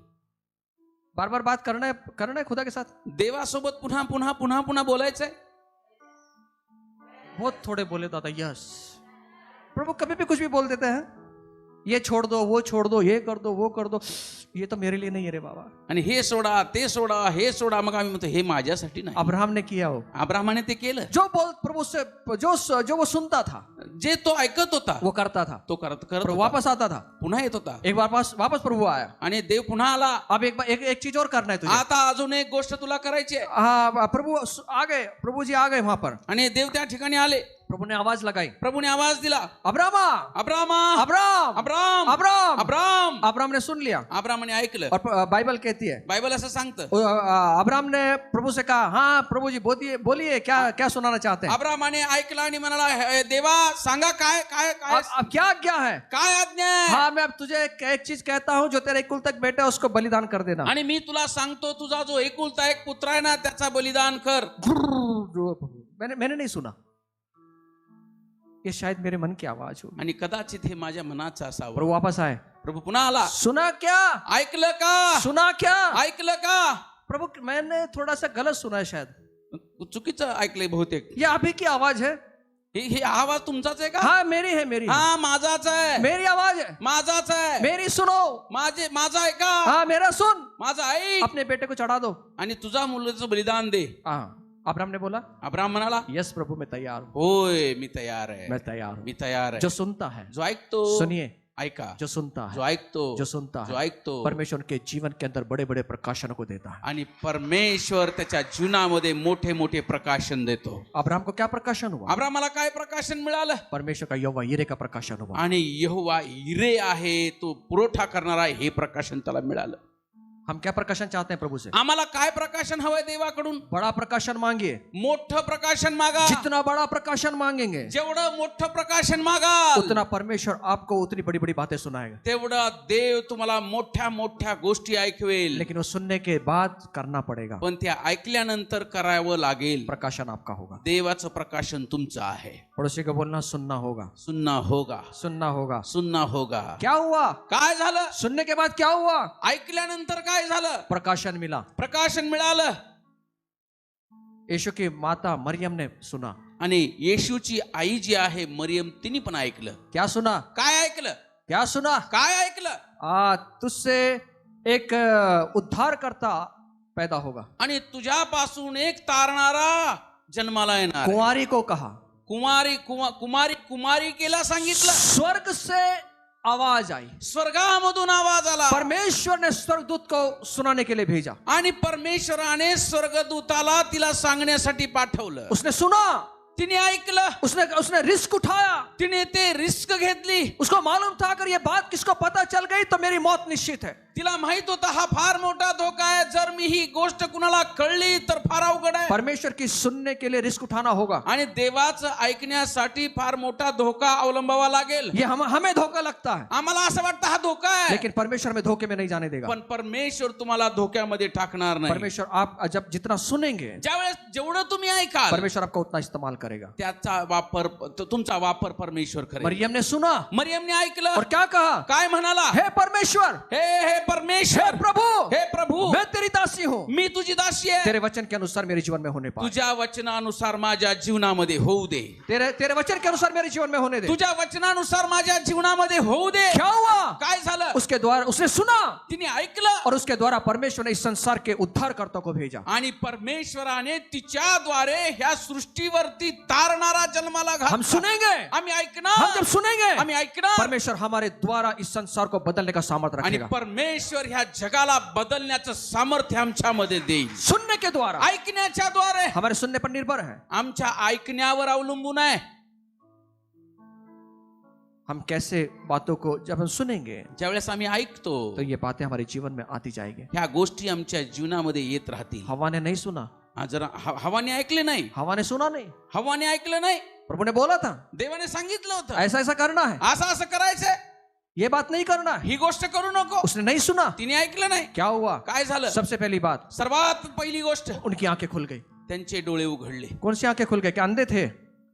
बार बार बात करना है खुदा के साथ. देवासोबत पुन्हा पुन्हा पुन्हा पुन्हा बोलायचंय. बहुत थोड़े बोले दादा. यस, प्रभु कभी भी कुछ भी बोल देते हैं. ये छोड़ दो, वो छोड़ दो, ये कर दो, वो कर दो. ये तो मेरे लिए नहीं है रे बाबा. आणि हे सोडा, ते सोडा, हे सोडा. मग आम्ही म्हणतो हे माझ्यासाठी नाही. अब्राहम ने किया हो. अब्राहमाने ते केलं. जो बोल प्रभु से जो वो सुनता था, जे तो ऐकत होता वो करता था. तो करत प्रभु होता. वापस आता था. पुन्हा येत होता. एक बार वापस प्रभु आया. आणि देव पुन्हा आला. अब एक चीज और करना है तुझे. आता अजून एक गोष्ट तुला करायची आहे. हाँ, प्रभु आ गए, प्रभु जी आ गए वहां पर. आणि देव त्या ठिकाणी आले. प्रभु ने आवाज लगाई. प्रभूने आवाज दिला, Abrama, Abrama, Abram, Abram, Abram. Abram. Abram ने सुन लिया. अब्रामाने ऐकलं. और बाइबल कहती है, बायबल असं सांगतं. अब्राम ने प्रभु से कहा, हाँ प्रभु जी बोलिए क्या क्या सुनाना चाहते हैं. अब्रामाने ऐकलं आणि म्हणाला, "हे देवा सांगा काय काय काय अब क्या आज्ञा है. काय आज्ञा आहे?" हाँ, मैं अब तुझे एक चीज कहता हूँ, जो तेरे कुल तक बेटा है उसको बलिदान कर देना. आणि मी तुला सांगतो, तुझा जो एकुलता एक पुत्र आहे ना त्याचा बलिदान कर. मैंने नहीं सुना. ये शायद मेरे मन की आवाज होगी. आणि कदाचित हे माझ्या मनाचं असावं. प्रभु वापस आए. प्रभु पुन्हा आला. सुना क्या, ऐकलं का? सुना क्या. ऐकलं का? प्रभु मैंने थोड़ा सा गलत सुना है शायद. चुकीचं ऐकलंय बहुतेक. ये आप ही की आवाज है. हे आवाज तुमचाच आहे का? हाँ मेरी है, मेरी है. हा माझाच आहे. मेरी आवाज है. माझाच आहे. मेरी सुनो. माझा आहे का? हाँ मेरा सुन. माझा ऐक. अपने बेटे को चढ़ा दो. आणि तुझा मुलाचं बलिदान दे. हाँ, अब्राहम ने बोला, अब्राहम म्हणाला, यस प्रभु मैं तैयार हूँ. होय मी तयार आहे. मैं तैयार हूँ. मी तयार आहे. जो सुनता है, जो ऐकतो, सुनिए, ऐका. जो सुनता जो है, ऐकतो, जो सुनता जो है, ऐकतो, परमेश्वर के जीवन के अंदर बड़े बड़े प्रकाशन को देता है. आणि परमेश्वर त्याच्या जीवनामध्ये मोठे मोठे प्रकाशन देतो. अब्राहम को क्या प्रकाशन हुआ. अब्रामाला काय प्रकाशन मिळालं. परमेश्वर का यहोवा यिरे का प्रकाशन हुआ. आणि यहोवा इरे आहे, तो पुरवठा करणारा आहे, हे प्रकाशन त्याला मिळालं. हम क्या प्रकाशन चाहते हैं प्रभु से. आम्हाला काय प्रकाशन हवंय देवाकडून. बड़ा प्रकाशन मांगिए. मोठं प्रकाशन मागा. जितना बड़ा प्रकाशन मांगेंगे, जेवढं मोठं प्रकाशन मागा, उतना परमेश्वर आपको उतनी बड़ी बड़ी बातें सुनाएगा. तेवढा देव तुम्हाला मोठ्या मोठ्या गोष्टी ऐकवेल. लेकिन वो सुनने के बाद करना पड़ेगा. पण त्या ऐकल्यानंतर करावं लागेल. प्रकाशन आपका होगा. देवाचं प्रकाशन तुमचं आहे. पड़ोसी को बोलना, सुनना होगा, सुनना होगा, सुनना होगा. सुनना होगा. क्या हुआ. काय झालं. सुनने के बाद क्या हुआ. ऐकल्यानंतर काय झालं. प्रकाशन मिला. प्रकाशन मिळालं. यीशु की माता मरियम ने सुना. आणि येशूची आई जी आहे मरियम, तिने पण ऐकलं. क्या सुना. काय ऐकलं. क्या सुना. काय ऐकलं. तुझसे एक उद्धारकर्ता पैदा होगा. आणि तुझ्यापासून एक तारणारा जन्माला येणार. कुंवारी को कहा. कुमारी केला सांगितलं. स्वर्ग से आवाज आई. स्वर्गामधून आवाज आला. परमेश्वर ने स्वर्गदूत को सुनाने के लिए भेजा. आणि परमेश्वराने स्वर्गदूताला तिला सांगण्यासाठी पाठवलं. उसने सुना. तिने ऐकलं. उसने रिस्क उठाया. तिने ते रिस्क घेतली. उसको मालूम था अगर ये बात किसको पता चल गई तो मेरी मौत निश्चित है. तिला माहित होता हा फार मोठा धोका आहे. जर मी ही गोष्ट कुणाला कळली तर फार अवघड आहे. परमेश्वर की सुनने के लिए रिस्क उठाना होगा. आणि देवाचं ऐकण्यासाठी फार मोठा धोका अवलंबावा लागेल. ये हमें धोखा लगता है. आम्हाला असं वाटतं हा धोका आहे. लेकिन परमेश्वर में धोखे में नहीं जाने देगा. पण परमेश्वर तुम्हाला धोक्यामध्ये टाकणार नाही. परमेश्वर आप जब जितना सुनेंगे, ज्यावेळेस जेवढं तुम्ही ऐकाल, परमेश्वर आपका उतना इस्तेमाल करेगा. त्याचा वापर, तुमचा वापर परमेश्वर करेल. मरियम ने सुना. मरियमने ऐकलं. और क्या कहा. काय म्हणाला. हे परमेश्वर, हे परमेश्वर, हे प्रभु मैं तेरी दासी हूँ. मी तुझी दासी आहे, तेरे वचन के अनुसार मेरे जीवन में होने पाए, तुझ्या वचनानुसार माझ्या जीवनामध्ये होऊ दे, तेरे तेरे वचन के अनुसार मेरे जीवन में होने दे। तुझ्या वचनानुसार माझ्या जीवनामध्ये होऊ दे। क्या हुआ? काय झालं? उसके द्वारा उसने सुना तिने ऐकलं और उसके द्वारा परमेश्वर ने इस संसार के उद्धारकर्ता को भेजा। आणि परमेश्वराने तिच्याद्वारे ह्या सृष्टीवरती तारणारा जन्माला हम घातला। सुनेंगे, आम्ही हम ऐकणार, जब सुनेंगे आम्ही ऐकणार, परमेश्वर हमारे द्वारा इस संसार को बदलने का सामर्थ्य आणि रखेगा। परमेश्वर ह्या जगाला बदलण्याचं सामर्थ्य आमच्यामध्ये देईल। सुनने के द्वारा, ऐकण्याच्या द्वारे, हमारे सुनने पर निर्भर है आमच्या ऐकण्यावर अवलंबून आहे। हम कैसे बातों को जब हम सुनेंगे ज्यावेळेस आम्ही ऐकतो तो ये बातें हमारे जीवन में आती जाएगी। ह्या गोष्टी आमच्या जीवनामध्ये येत राहतील। हवा ने नहीं सुना, जरा हवाने ऐकले नाही, हवा ने सुना नहीं, हवाने ऐकलं नाही, प्रभु ने बोला था देवाने सांगितलं होतं ऐसा ऐसा करना है, असं असं करायचंय, ये बात नहीं करना है, ही गोष्ट करू नको। उसने नहीं सुना। तिने ऐकलं नाही, क्या हुआ? काय झालं? सबसे पहली बात, सर्वात पहिली गोष्ट, उनकी आंखें खुल गई। त्यांचे डोळे उघडले। कौन सी आंखें खुल गई? क्या अंधे थे?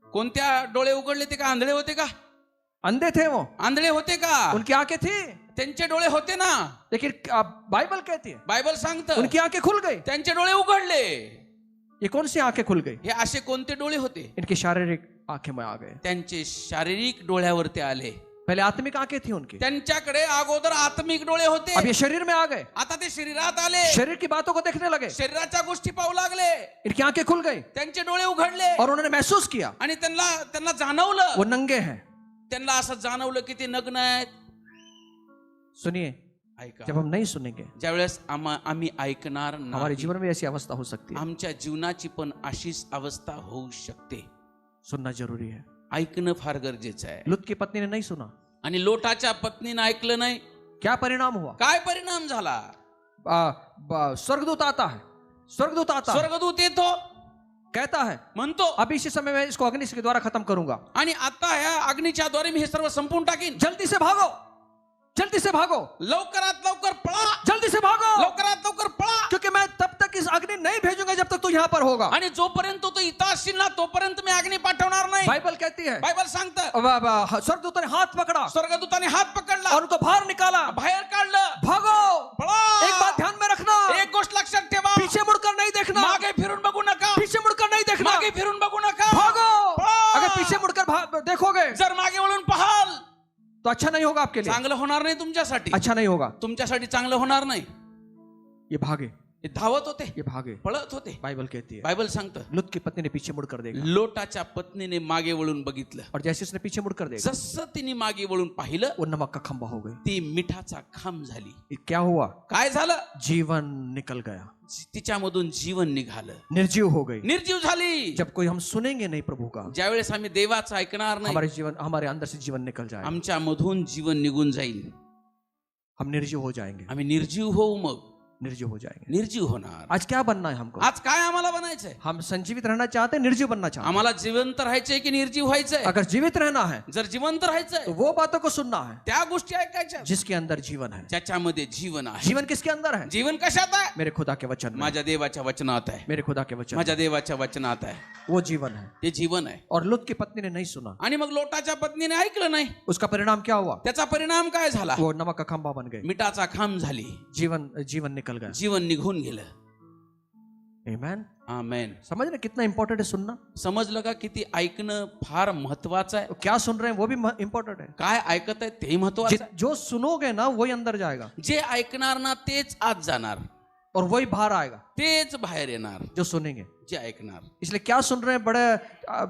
कोणत्या डोळे उघडले? ते का आंधळे होते का? अंधे थे वो, आंधळे होते का? उनकी आंखें थी, त्यांचे डोळे होते ना। लेकिन बाइबल कहती है बायबल सांगतं उनकी आंखें खुल गई। त्यांचे डोळे उघडले। ये कौन सी आंखें खुल गई? हे असे कोणते डोळे होते? इनकी शारीरिक आंखें में आ गए। त्यांचे शारीरिक डोळ्यावरती आले। पहले आत्मिक आंखें थी उनकी, त्यांच्याकडे अगोदर आत्मिक डोळे होते, अब ये शरीर में आ गए, आता ते शरीरात आले, शरीर की बातों को देखने लगे, शरीराच्या गोष्टी पाहू लागले। इनकी आंखें खुल गई त्यांचे डोळे उघडले और उन्होंने महसूस किया आणि त्यांना जाणवलं, वो नंगे हैं। त्यांना असं जाणवलं की ते नग्न आहेत। सुनिए, ऐका, जब हम नहीं सुनेंगे ज्यावेळेस आम्ही ऐकणार हमारे नाही, जीवन में ऐसी अवस्था हो सकती है। आमच्या जीवनाची पण अशीच अवस्था होऊ शकते। सुनना जरूरी है। ऐकणं फार गरजेचं आहे। लूत की पत्नी ने नहीं सुना, आणि लोटाच्या पत्नीनं ऐकलं नाही, क्या परिणाम हुआ? काय परिणाम झाला? स्वर्गदूत आता है, स्वर्गदूत आता है, स्वर्गदूत येतो, कहता है म्हणतो अब इसी समय में इसको अग्नि के द्वारा खत्म करूंगा, आणि आता ह्या अग्नीच्या द्वारे मी हे सर्व संपून टाकीन। जल्दी से भागो, जल्दी से भागो, लवकरात लवकर पळा, जल्दी से भागो, लवकरात लवकर पळा, क्योंकि मैं तब तक इस अग्नि नहीं भेजूंगा जब तक तू यहाँ पर होगा। आणि जोपर्यंत तो इथं असशील ना तोपर्यंत मी अग्नी पाठवणार नाही। बाइबल कहती है बायबल सांगतं स्वर्गदूत ने हाथ पकड़ा स्वर्गदूताने हात पकडला और उनको बाहर निकाला, बाहेर काढलं, भागो। पळा। एक बात ध्यान में रखना, एक गोष्ट लक्षात ठेवा, पीछे मुड़कर नहीं देखना, मागे फिरून बघू नका, पीछे मुड़कर नहीं देखना, मागे फिरून बघू नका, भागो। पळा। अगर पीछे मुड़कर देखोगे जर मागे वळून पाहाल तो अच्छा नहीं होगा आपके लिए, चांगलं होणार नाही तुमच्यासाठी, अच्छा नहीं होगा। तुमच्यासाठी चांगलं होणार नाही। ये भागे, हे धावत होते, ये भागे, पळत होते। बाइबल कहती है बायबल सांगतं लूत की पत्नी ने पीछे मुड़कर देखा लोटाच्या पत्नीने मागे वळून बघितलं, और जैसे उसने पीछे मुड़कर देखा जसं तिने मागे वळून पाहिलं वो नमक का खंबा हो गई। ती मिठाचा खांब झाली। ये क्या हुआ? काय झालं? जीवन निकल गया, तिच्यामधून जीवन निघालं, निर्जीव हो गई। निर्जीव झाली। जब कोई हम सुनेंगे नहीं प्रभु का, ज्यावेळेस आम्ही देवाचं ऐकणार नाही, हमारे जीवन, हमारे अंदर से जीवन निकल जाएगा, आमच्या मधून जीवन निघून जाईल, हम निर्जीव हो जाएंगे, आम्ही निर्जीव होऊ, मग निर्जीव हो जाएंगे। निर्जीव होणार। आज क्या बनना है हमको? आज काय आम्हाला बनायचंय? हम संजीवित रहना चाहते हैं, निर्जीव बनना चाहते आम्हाला जिवंत राहायचंय की निर्जीव व्हायचंय? हैं? अगर जीवित रहना है जर जिवंत राहायचंय तो वो बातों को सुनना है त्या गोष्टी ऐकायच्या जिसके अंदर जीवन है। ज्याच्यामध्ये जीवन आहे। जीवन किसके अंदर है? जीवन कशात आहे? मेरे खुदा के वचन में, माझ्या देवाच्या वचनात आहे, मेरे खुदा के वचन में माझ्या देवाच्या वचनात आहे, वो जीवन है। ते जीवन आहे। और लूत की पत्नी ने नहीं सुना, आणि मग लोटाच्या पत्नीने ऐकलं नाही, उसका परिणाम क्या हुआ? त्याचा परिणाम काय झाला? वो नमक का खंबा बन गए, मिठाचा खांब झाली, जीवन निकल गया। जीवन निघून गेलं। आमेन। आमेन। समझ रहे कितना इंपॉर्टेंट है सुनना? समजलं का किती ऐकणं फार महत्वाचं आहे? तो क्या सुन रहे हैं वो भी इंपॉर्टेंट है। काय ऐकत आहे ते महत्वाचं आहे। जो सुनोगे ना वही अंदर जाएगा, जे ऐकणार ना तेच आत जाणार और वही बाहर आएगा तेच बाहेर येणार, जो सुनेंगे। जे ऐकणार। इसलिए क्या सुन रहे हैं, बड़े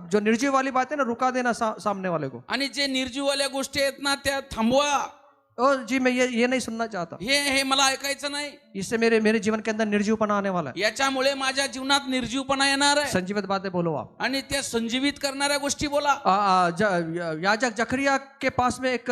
जो निर्जीव वाली बात है ना, रुका देना सामने वाले को। आणि जे निर्जीववाल्या गोष्टी आहेत ना त्या थांबवा। ओ जी मैं ये नहीं सुनना चाहता, हे मला ऐकायचं नाही, इससे मेरे जीवन के अंदर निर्जीवपना आने वाला है। याच्यामुळे माझ्या जीवनात निर्जीवपणा येणार आहे। संजीवित बातें बोलो आप। आणि त्या संजीवित करणाऱ्या गोष्टी बोला। याजक जकरिया के पास में एक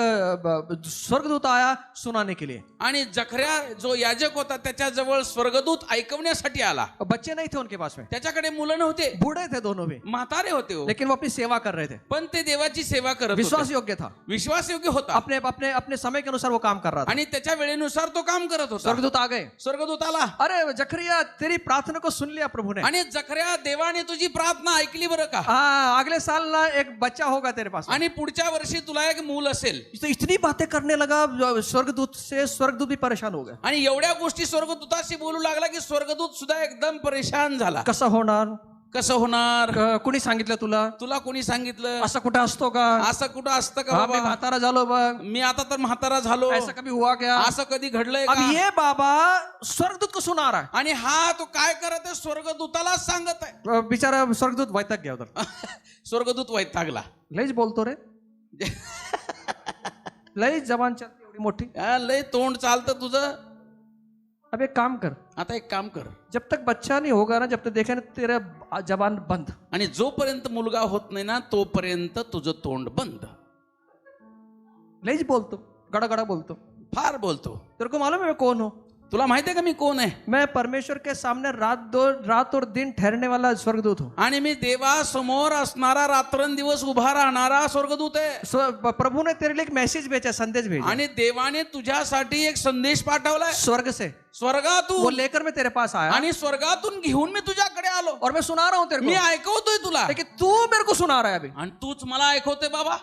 स्वर्गदूत आया सुनाने के लिए, आणि जखऱ्या जो याजक होता त्याच्या जवळ स्वर्गदूत ऐकवण्यासाठी आला। बच्चे नहीं थे उनके पास में, त्याच्याकडे मुलं नव्हते, बूढ़े थे दोनों भी, म्हातारे होते हो, लेकिन वो अपनी सेवा कर रहे थे। पण ते देवाची सेवा करत होते। विश्वास योग्य था, विश्वासयोग्य होता। अपने अपने अपने समय के अनुसार वो काम कर रहा था। आणि त्याच्या वेळेनुसार तो काम करत होता. स्वर्गदूत आ गए, स्वर्गदूत आला अरे जकरिया तेरी प्रार्थना को सुन लिया प्रभु ने। आणि जकर्या देवाने तुझी प्रार्थना ऐकली बरं का. हाँ, अगले साल ना एक बच्चा होगा तेरे पास। आणि पुढच्या वर्षी तुला एक मूल असेल. तो इतनी बातें करने लगा, स्वर्गदूत से स्वर्गदूत भी परेशान हो गए। आणि एवढ्या गोष्टी स्वर्गदूताशी बोलू लागला की स्वर्गदूत सुद्धा एकदम परेशान झाला. कसं होणार, कसं होणार, कुणी सांगितलं तुला, तुला कोणी सांगितलं, असं कुठं असतो का, असं कुठं असतं का हाँ, मैं बाबा, म्हातारा झालो बघ, मी आता तर म्हातारा झालो, ऐसा कभी हुआ क्या। असं कधी घडलंय अब का. ये बाबा स्वर्गदूत को सुना रहा आणि हा तो काय करत आहे, स्वर्गदूताला सांगत आहे. है। बिचारा स्वर्गदूत वैताग गया उधर, स्वर्गदूत वैतागला. लईच बोलतो रे, लईच जबान चलती एवढी मोठी। लय तोंड चालतं तुझं. अब एक काम कर, आता एक काम कर, जब तक बच्चा नहीं होगा ना, जब तक देखे ना तेरा जबान बंद। आणि जोपर्यंत मुलगा होत नाही ना तोपर्यंत तुझं तोंड बंद. लईच बोलतो, गड़ा बोलतो। फार बोलतो. तेरे को मालूम है मैं कौन हूँ? तुला माहिती आहे का मी कोण आहे. मैं परमेश्वर के सामने रात और दिन ठहरने वाला स्वर्गदूत हूँ। आणि मी देवासमोर असणारा रात्रंदिवस उभा राहणारा स्वर्गदूत आहे. प्रभु ने तेरे लिए एक मैसेज भेजा, संदेश भेजा, आणि देवाने तुझ्यासाठी एक संदेश पाठवलाय स्वर्ग से। वो स्वर्गातून. लेकर मैं तेरे पास आया आणि स्वर्गातून घेऊन मी तुझ्याकडे आलो. और मैं सुना रहा हूँ तेरे मी को, ऐकवतोय तुला, लेकिन तू मेरे को सुना रहा है अभी। आणि तूच मला ऐकवते बाबा.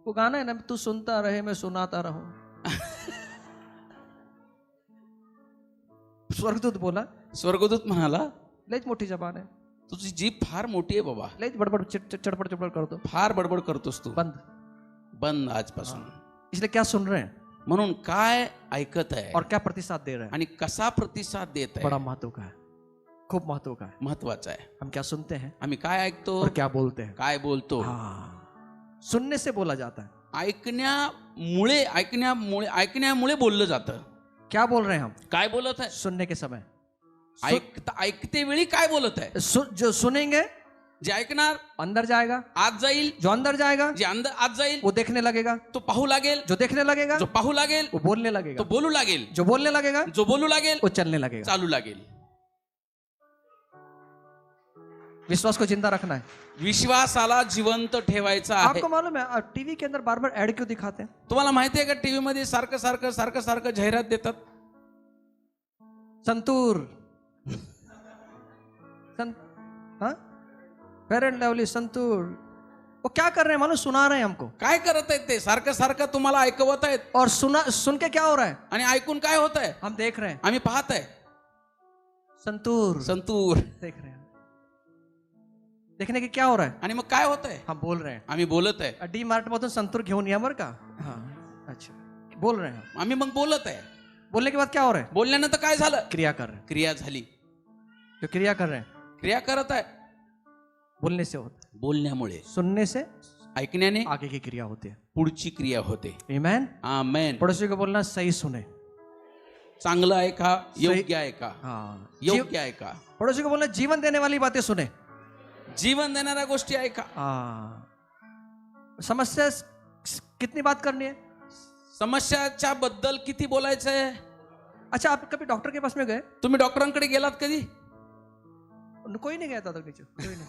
वो गाना है ना, तू सुनता रहे मैं सुनाता रहूं। स्वर्गदूत बोला, स्वर्गदूत म्हणाला लईच मोठी जबान है, तुझी जीभ फार मोठी आहे बाबा, लईच बडबड चटपट करतो। फार बडबड करतोस तू. बंद। बंद आजपासून. इसलिए क्या सुन रहे हैं म्हणून काय ऐकत आहे और क्या प्रतिसाद दे रहे हैं, आणि कसा प्रतिसाद देत बड़ा आहे महत्व का है, खूब महत्व का है। महत्वाचं आहे. हम क्या सुनते हैं आम्ही काय ऐकतो, और क्या बोलते हैं। काय बोलतो. हाँ, सुनने से बोला जाता है। ऐकण्यामुळे बोललं जातं. क्या बोल रहे हैं हम काय बोलत आहे, सुनने के समय? ऐकते वेळी काय बोलत आहे. जो सुनेंगे जे ऐकणार अंदर जाएगा, आज जाईल, जो अंदर जाएगा जे आज जाईल वो देखने लगेगा, तो पाहू लागेल, जो देखने लगेगा जो पाहू लागेल वो बोलने लगेगा, तो बोलू लागेल, जो बोलने लगेगा जो बोलू लागेल वो चलने लगेगा। चालू लागेल. विश्वास को जिंदा रखना है। विश्वासाला जिवंत ठेवायचा आहे. आपको मालूम है टीवी के अंदर बार बार ऐड क्यों दिखाते हैं? तुम्हाला माहिती आहे का टीव्ही मध्ये सारखं जाहिरात देतात. Santoor, fair end lovely, santoor, वो क्या कर रहे हैं मालूम? सुना रहे हैं हमको। काय करत आहेत ते? सारखं तुम्हाला ऐकवत आहेत. और सुन के क्या हो रहा है? आणि ऐकून काय होत आहे? हम देख रहे हैं, आम्ही पाहत आहे. संतूर देख रहे हैं। देखने के क्या हो रहा है? आणि मग काय होत आहे? हम बोल रहे हैं। आम्ही बोलत आहे. डी मार्ट मधून संतूर घेऊन या बरं का। हाँ, अच्छा, बोल रहे हैं। आम्ही मग बोलत आहे. बोलने के बाद क्या हो रहा है? बोलल्यानंतर काय झालं? क्रिया कर रहे हैं। क्रिया झाली. जो क्रिया कर रहे हैं क्रिया करत आहे. बोलने से होता है, बोलण्यामुळे, सुनने से ऐकण्याने आगे की क्रिया होती है। पुढची क्रिया होते. आमेन। आमेन. पड़ोसी को बोलना सही सुने, चांगलं ऐका, योग्य ऐका, हाँ, योग्य ऐका. पड़ोसी को बोलना जीवन देने वाली बातें सुने, जीवन देणाऱ्या गोष्टी ऐका. समस्या कितनी बात करनी है? समस्याच्या बद्दल किती बोलायचं आहे? अच्छा, आप कभी डॉक्टर के पास में गए? तुम्ही डॉक्टरांकडे गेलात कधी? कोई नहीं गया था नीचे, कोई नहीं।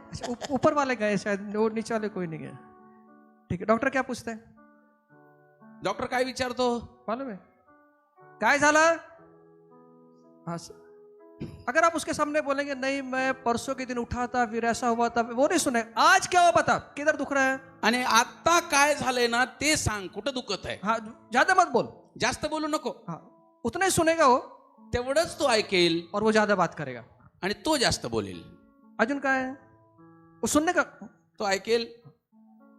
अच्छा, ऊपर वाले गए शायद, वो नीचे वाले कोई नहीं गए। ठीक है, डॉक्टर क्या पूछते हैं? डॉक्टर काय विचारतो मालूम है? काय झालं? हाँ, अगर आप उसके सामने बोलेंगे नहीं मैं परसों के दिन उठा था फिर ऐसा हुआ था, वो नहीं सुने। आज क्या हुआ बता, किधर दुख रहा है? आणि आता काय झालंय ना ते सांग, कुठं दुखत आहे. हाँ, ज्यादा मत बोल, जास्त बोलू नको. हाँ, उतना ही सुनेगा वो, तेवढंच तो ऐकेल और वो ज्यादा बात करेगा। आणि तो जास्त बोलेल. अर्जुन काय है? वो सुनने का, तो ऐकेल.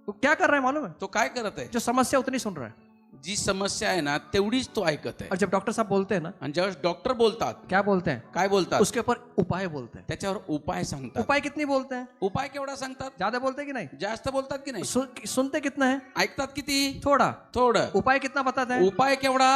वो क्या कर रहा है मालूम है? तो काय करत आहे? जो समस्या उतनी सुन रहा है, जी समस्या आहे ना तेवढीच तो ऐकत आहे. और जब डॉक्टर साहब बोलते हैं ना, आणि ज्यावेळेस डॉक्टर बोलतात, क्या बोलते हैं? काय बोलतात? उसके ऊपर उपाय बोलते हैं। त्याच्यावर उपाय सांगतात. उपाय कितनी बोलते हैं? उपाय केवढा सांगतात? ज्यादा बोलते हैं कि नहीं? जास्त बोलतात की नाही? सुनते कितना है? ऐकतात किती? थोड़ा। थोडं. उपाय कितना बताते हैं? उपाय केवढा?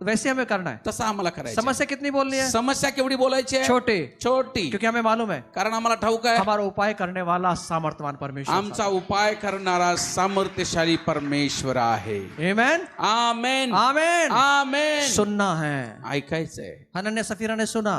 वैसे हमें करना है। तसा आम्हाला करायचं. समस्या कितनी बोलनी है? समस्या केवढी बोलायची आहे? छोटी, छोटी. क्योंकि हमें मालूम है कारण आम्हाला ठाऊक आहे हमारा उपाय करने वाला सामर्थ्यवान परमेश्वर। आमचा उपाय करणारा सामर्थ्यशाली परमेश्वर आहे. आमेन, आमेन, आमेन, आमेन. सुनना है। ऐकायचंय. हनन्या सफीरा ने सुना।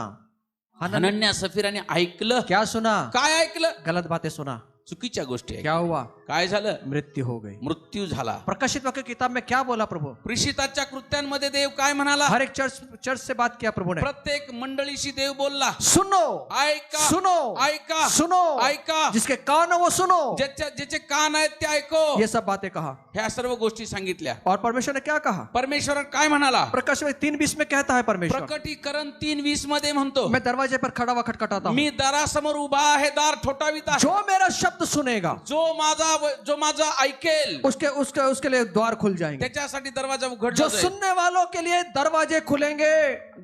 हनन्या सफीराने ऐकलं. क्या सुना? काय ऐकलं? गलत बातें सुना। चुकीच्या गोष्टी आहे. क्या हुआ? काय झालं? मृत्यु हो गई. मृत्यू झाला. प्रकाशित वाक्य किताब में क्या बोला प्रभु? प्रेषिताच्या कृत्यांमध्ये देव काय म्हणाला? हर एक चर्च से बात किया प्रभु ने. प्रत्येक मंडळीशी देव बोलला. सुनो, ऐका, सुनो, ऐका, सुनो, ऐका. जिसके कान हो वो सुनो. ज्याचे कान आहेत ते ऐको. ये सब बातें कहा. ह्या सर्व गोष्टी सांगितल्या. और परमेश्वर ने क्या कहा? परमेश्वर काय म्हणाला? प्रकाशित वाक्य 3:20 में कहता है परमेश्वर, प्रकटीकरण 3:20 मध्ये म्हणतो, मैं दरवाजे पर खड़ा हुआ खटखटाता हूँ. मी दारासमोर उभा आहे, दार ठोठावीत आहे. जो मेरा शब्द सुनेगा जो माझा ऐकेल उसके लिए द्वार खुल जाएंगे. त्याच्यासाठी दरवाजा उघडला जो जाईल. सुनने वालों के लिए दरवाजे खुलेंगे.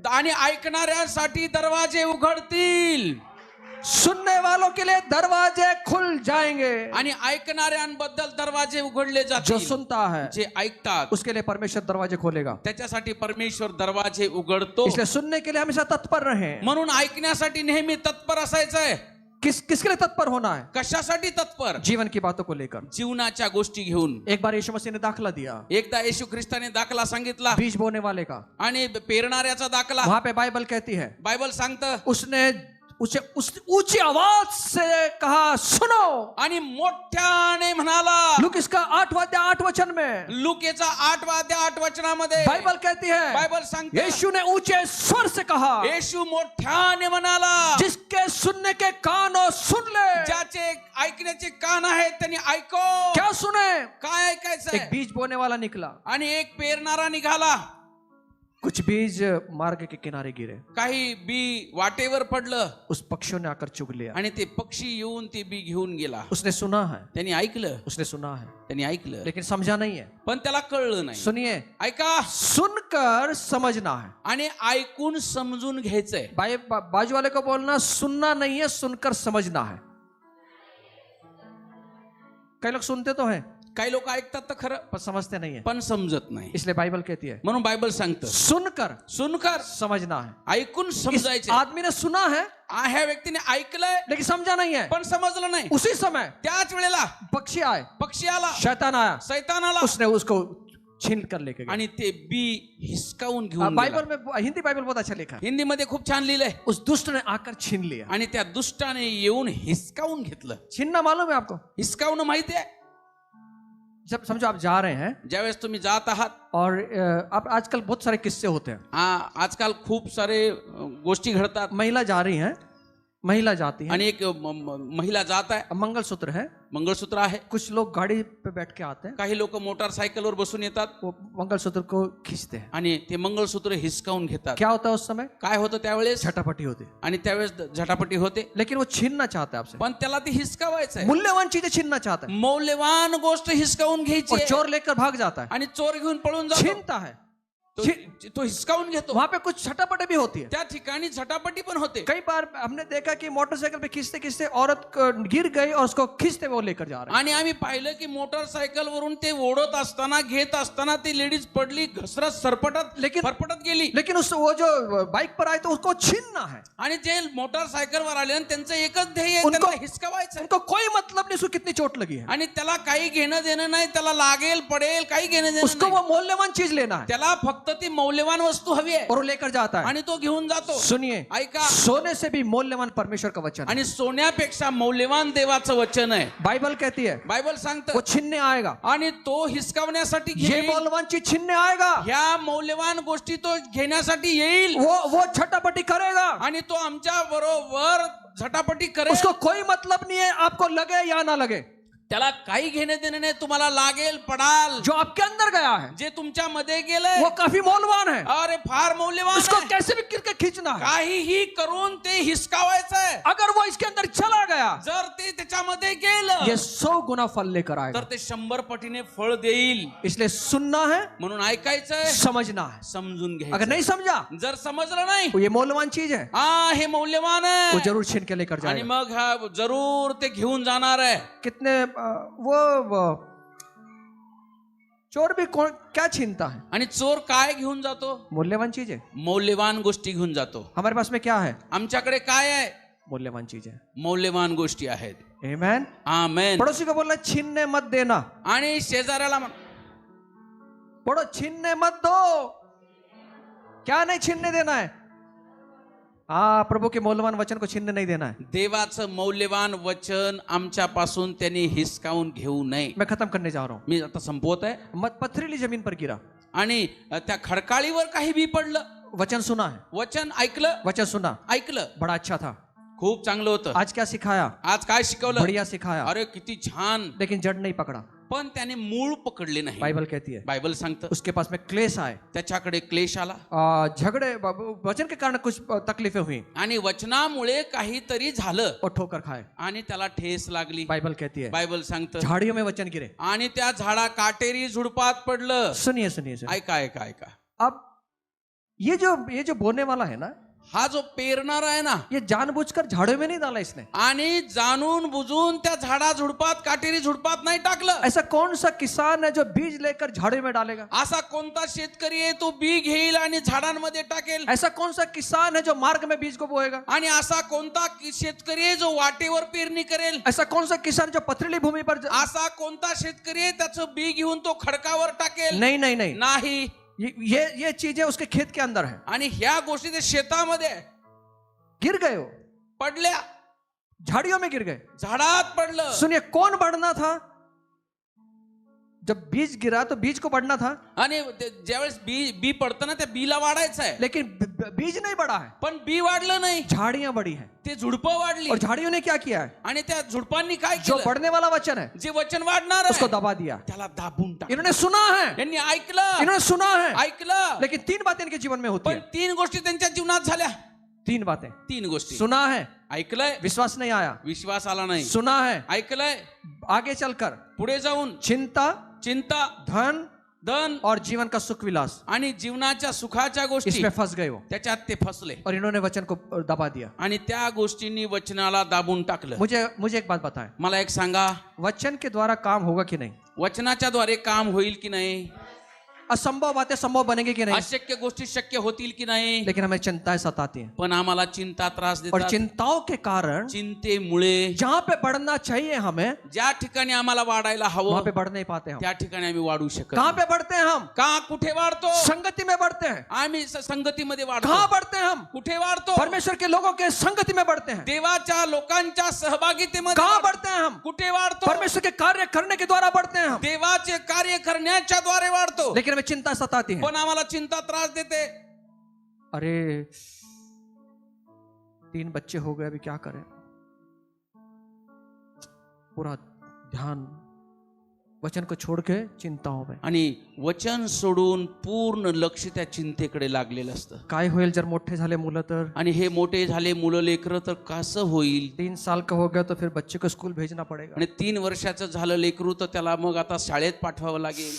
आणि ऐकणाऱ्यांसाठी दरवाजे उघडतील. सुनने वालों के लिए दरवाजे खुल जाएंगे. आणि ऐकणाऱ्यांबद्दल दरवाजे उघडले जो जातील. सुनता है जे ऐकतात उसके लिए परमेश्वर दरवाजे खोलेगा. त्याच्यासाठी परमेश्वर दरवाजे उघडतो. इसलिए सुनने के लिए हमेशा तत्पर रहें. म्हणून ऐकण्यासाठी नेहमी तत्पर असायचंय. किसके लिए तत्पर होना है? कशासाठी तत्पर? जीवन की बातों को लेकर. जीवनाच्या गोष्टी घेऊन. एक बार यीशु मसीह ने दाखला दिया, एकदा येशू ख्रिस्ताने दाखला सांगितला बीज बोने वाले का. आणि पेरणाऱ्याचा दाखला. वहां पे बाइबल कहती है, बायबल सांगतं, उसने उसे ऊंची आवाज से कहा सुनो. आणि मोठ्याने म्हणाला. लूक इसका 8 वचन में लूकेचा 8 वचनामध्ये बाइबल कहती है, बायबल सांगते, यीशु ने ऊंचे स्वर से कहा, येशू मोठ्याने म्हणाला, जिसके सुनने के कान हो सुन ले. ज्याचे ऐकण्याचे कान आहेत त्यांनी ऐको. क्या सुने? काय ऐकायचं? एक बीज बोने वाला निकला. आणि एक पेरणारा निघाला. कुछ बीज मार्ग के किनारे गिरे. काही बी वाटेवर पडलं उस पक्षियों ने आकर चुग लिया. आणि ते पक्षी येऊन ते बी घेऊन गेला. उसने सुना है, त्यांनी ऐकलं, उसने सुना है, त्यांनी ऐकलं, लेकिन समझा नहीं है. पण त्याला कळलं नाही. सुनिए, ऐका, सुनकर समझना है. आणि ऐकून समजून घ्यायचंय. बाजू वाले को बोलना, सुनना नहीं है, सुनकर समझना है. कई लोग सुनते तो हैं, काही लोक ऐकतात तर खरं, पर समझते नहीं है. पण समजत नाही. इसलिए बाइबल कहती है, म्हणून बायबल सांगतं, सुनकर समझना है. ऐकून इस समजायचे. आदमी ने सुना है, ह्या व्यक्तीने ऐकलंय लेकिन समझा नहीं है. पण समजलं नाही. उसी समय त्याच वेळेला पक्षी आए, पक्षी आला, शैतान आया, सैतान आला, उसने उसको छीन कर लेके गया. आणि ते बी हिसकावून घेऊन बाइबल गेला. में, हिंदी बाइबल बहुत अच्छा लिखा है, हिंदी मध्ये खूप छान लिहिलंय. उस दुष्ट ने आकर छीन लिया. आणि त्या दुष्टाने येऊन हिसकावून घेतलं. छीनना मालूम है आपको? हिसकावणं माहिती आहे? जब समझो आप जा रहे हैं ज्यावेळेस तुम्ही जात आहात, और अब आजकल बहुत सारे किस्से होते हैं. आजकाल खूप सारे गोष्टी घडतात. महिला जा रही हैं, महिला जाती है, आणि एक महिला जात आहे, मंगलसूत्र है, मंगळसूत्र आहे. कुछ लोग गाड़ी पे बैठ के आते हैं, काही लोक मोटारसायकलवर बसून येतात वो मंगलसूत्र को खींचते हैं. आणि ते मंगळसूत्र हिसकावून घेतात. क्या होता है उस समय? काय होतं त्यावेळेस? झटापटी होती. आणि त्यावेळेस झटापटी होते. लेकिन वो छीनना चाहता है आपसे, पण त्याला ते हिसकावायचं आहे. मूल्यवान चीजें छीनना चाहता है, मौल्यवान गोष्ट हिसकावून और घ्यायची चोर लेकर भाग जाता है, आणि चोर घेऊन पळून जातो. छीनता है. तो हिसकावून घेतो. वहां पे कुछ झटापटी भी होती है. त्या ठिकाणी झटापटी पण होते. कई बार हमने देखा कि मोटरसाइकिल पे खींचते खींचते औरत गिर गई और उसको खींचते वो लेकर जा रहे हैं. आणि आम्ही पाहिलं की मोटरसायकल वरून ते ओढत असताना, घेत असताना ती लेडीज पडली, घसरत सरपटत, फरफटत गेली. लेकिन उस वो जो बाइक पर आए तो उसको छीनना है. आणि जे मोटरसायकल वर आले त्यांचं एकच ध्येय आहे, उनको- त्यांना हिसकावायचं. उनको कोई मतलब नहीं उसको कितनी चोट लगी है, आणि त्याला काही घेणं देणं नाही. त्याला लागेल, पडेल, काही घेणं देणं उसको नाही. वो मूल्यवान चीज लेना है, त्याला फक्त ती मौल्यवान वस्तू हवी आहे और वो लेकर जाता है. आणि तो घेऊन जातो. सुनिए, ऐका, सोने से भी मूल्यवान परमेश्वर का वचन है. आणि सोन्यापेक्षा मौल्यवान देवाचं वचन आहे. बाइबल कहती है बायबल वो सांगतं, छीनने आएगा. आणि तो हिसकावण्यासाठी ये घेईल. मूल्यवान चीज छीनने आएगा, ह्या मौल्यवान गोष्टी तो घेण्यासाठी येईल. वो झटापटी करेगा. आणि तो आमच्या बरोबर झटापटी करेल. उसको कोई मतलब नहीं है आपको लगे या ना लगे. त्याला काही घेणे देणे नाही. तुम्हाला लागेल, पडाल. जो आपके अंदर गया है जे तुमच्या मध्ये गेलंय, वो काफी मौल्यवान है. अरे फार मौल्यवान उसको आहे. कैसे भी करके खींचना है. काहीही करून ते हिसकावायचं आहे. अगर वो इसके अंदर चला गया, जर ते त्याच्यामध्ये गेलं, ये 100 गुना फल लेकर आएगा. तर ते 100 पटीने फळ देईल. इसलिए सुनना है, म्हणून ऐकायचंय, समझना है. समजून अगर घ्यायचं. नहीं समझा जर समजलं नाही, तो ये मूल्यवान चीज है, हे मौल्यवान वो आहे, जरूर छीन के लेकर आणि जाएगा. मग हा जरूर ते घेऊन जाणार आहे. कितने वो चोर भी क्या छीनता है? आणि चोर काय घेऊन जातो? मूल्यवान चीज है. मौल्यवान गोष्टी घेऊन जातो. हमारे पास में क्या है? आमच्याकडे काय आहे? मूल्यवान चीज है. मौल्यवान गोष्टी आहेत. आमेन. आमेन. पड़ोसी को बोलना छीनने मत देना. आणि शेजाऱ्याला पड़ो छीनने मत दो. क्या नहीं छीनने देना है? प्रभु के मौल्यवान वचन को छीनने नहीं देना है। देवाचं मौल्यवान वचन आमच्यापासून त्यांनी हिसकावून घेऊ नये. मैं खत्म करने जा रहा हूँ. मी आता संपवत आहे. मत पथरीली जमीन पर गिरा, आणि त्या खडकाळीवर काही बी पडलं. वचन सुना है, वचन ऐकलं, वचन सुना, ऐकलं, बड़ा अच्छा था. खूप चांगलं होतं. आज क्या सिखाया? आज काय शिकवलं? बढ़िया सिखाया, अरे किती छान. लेकिन जड़ नहीं पकड़ा. पण त्याने मूळ पकडले नाही. बाइबल कहती है बायबल सांगतं उसके पास में क्लेश आए, त्याच्याकडे क्लेश आला झगड़े, वचन के कारण कुछ तकलीफें हुई आणि वचनामुळे काहीतरी झालं और ठोकर खाए. आणि त्याला ठेस लागली. बाइबल कहती है बायबल सांगतं झाड़ियों में वचन गिरे. आणि त्या झाडा काटेरी झुडपात पडलं. सुनिए सुनिए सुनिए. ऐका ऐका ऐका. अब ये जो बोने वाला है ना, हा जो पेरणार आहे ना, ये जानबूझकर झाड़ों में नहीं डाला इसने. आणि जाणून बुजून त्या झाडा झुडपात काटेरी झुडपात नाही टाकलं. ऐसा कौन सा किसान है जो बीज लेकर झाड़ों में डालेगा? असा कोणता शेतकरी आहे तो बी घेईल आणि झाडांमध्ये टाकेल? ऐसा कौन सा किसान है जो मार्ग में बीज को बोएगा? आणि असा कोणता शेतकरी आहे जो वाटेवर पेरणी करेल? ऐसा कौन सा किसान जो पथरीली भूमि पर असा कोणता शेतकरी आहे त्याचं बी घेऊन तो खडकावर टाकेल? नहीं नहीं नहीं, नाही. ये चीजें उसके खेत के अंदर है. आणि ह्या गोष्टी ते शेतामध्ये गिर गए हो, पडल्या, झाड़ियों में गिर गए. झाडात पडलं. सुनिए, कौन बढ़ना था? जब बीज गिरा तो बीज को बढ़ना था, आणि ज्यावेळेस बी पडतं ना, त्या बीला वाढायचं आहे. लेकिन बीज नहीं बढ़ा है, पण बी वाढलं नाही, झाड़ियां बढ़ी हैं. ते झुडपं वाढली. और झाड़ियों ने क्या किया है? आणि त्या झुडपांनी काय जो केलं? बढ़ने वाला वचन है जे वचन वाढणार आहे, उसको दबा दिया. त्याला दाबून टाक. इन्होंने सुना है, यांनी ऐकलं, इन्होंने सुना है, ऐकलं, लेकिन 3 बातें इनके जीवन में होती पण है. 3 गोष्टी त्यांच्या जीवनात झाल्या. 3 बातें. 3 गोष्टी. सुना है, ऐकलंय, विश्वास नहीं आया. विश्वास आला नाही. सुना है, ऐकलंय, आगे चलकर पुढे जाऊन चिंता, चिंता, धन और जीवन का सुख विलास, आणि जीवनाच्या सुखाच्या गोष्टी इसमें फंस गए हो त्याच्यात ते फसले. और इन्होंने वचन को दबा दिया. आणि त्या गोष्टींनी वचनाला दाबून टाकलं. मुझे एक बात बताएं, मला एक सांगा, वचन के द्वारा काम होगा कि नहीं? वचनाच्या द्वारे काम होईल की नाही? असंभव बातें संभव बनेंगी कि नहीं? अशक्य गोष्टी शक्य होतील की नाही? लेकिन हमें चिंताएं सताती हैं, पण आम्हाला चिंता त्रास और देतात. चिंताओं के कारण चिंतेमुळे जहां पे बढ़ना चाहिए हमें, ज्या ठिकाणी आम्हाला वाढायला वहां हवं पे बढ़ नहीं पाते हम. त्या ठिकाणी आम्ही वाढू शकत कहां नाही. पे बढ़ते हैं हम? का कुठे वाढतो? संगति में बढ़ते हैं. आम्ही संगतीमध्ये वाढतो. कहां बढ़ते हैं हम? कुठे वाढतो? परमेश्वर के लोगों के संगति में बढ़ते हैं. देवाच्या लोकांच्या सहभागितेमध्ये. कहां बढ़ते हैं हम? कुठे वाढतो? परमेश्वर के कार्य करने के द्वारा बढ़ते हैं हम. देवाचे कार्य करण्याच्या द्वारे वाढतो. लेकिन हमें चिंता सताती है. पण आम्हाला चिंता त्रास देते. अरे 3 बच्चे हो गए, अभी क्या करें? पूरा ध्यान वचन को छोड़ के चिंताओं में. आणि वचन सोडून पूर्ण लक्ष त्या चिंतेकडे लागलेलं असतं. काय होईल जर मोठे झाले मुलं तर? आणि हे मोठे झाले मुलं लेकरं तर कसं होईल? 3 साल का हो गया तो फिर बच्चे को स्कूल भेजना पड़ेगा. आणि 3 वर्षाचं झालं लेकरू तर त्याला मग आता शाळेत पाठवावं लागेल.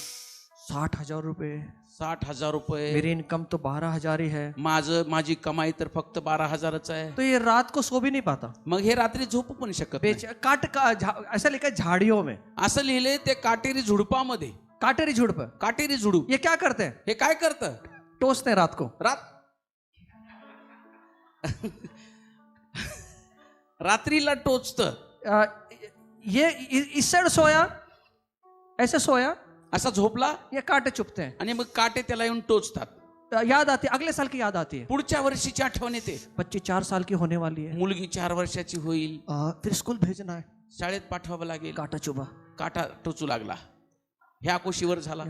60,000 रुपए. 60,000 रुपये. मेरी इनकम तो 12,000 ही है. माझी कमाई तर फक्त 12,000च आहे. तो ये रात को सो भी नहीं पाता. मग हे रात्री झोपू पण शकत नाही. ऐसा लिखा है झाड़ियों में, असं लिहिले ते काटेरी झुडपामध्ये. काटेरी झुड़प. काटेरी झुडूप ये क्या करते हैं? हे काय करतं? टोसते हैं रात को. रात्रीला टोचतं. ये इस साइड सोया, ऐसे सोया, असा झोपला, ये कांटे चुभते हैं. आणि मग काटे त्याला येऊन टोचतात. याद आती है, अगले साल की याद आती है. पुढच्या वर्षीची आठवण येते. बच्ची 4 साल की होने वाली है. मुलगी 4 वर्षाची होईल. फिर स्कूल भेजना है. शाळेत पाठवावं लागेल. कांटा चुभा. काटा टोचू लागला. ह्या कुशीवर झाला.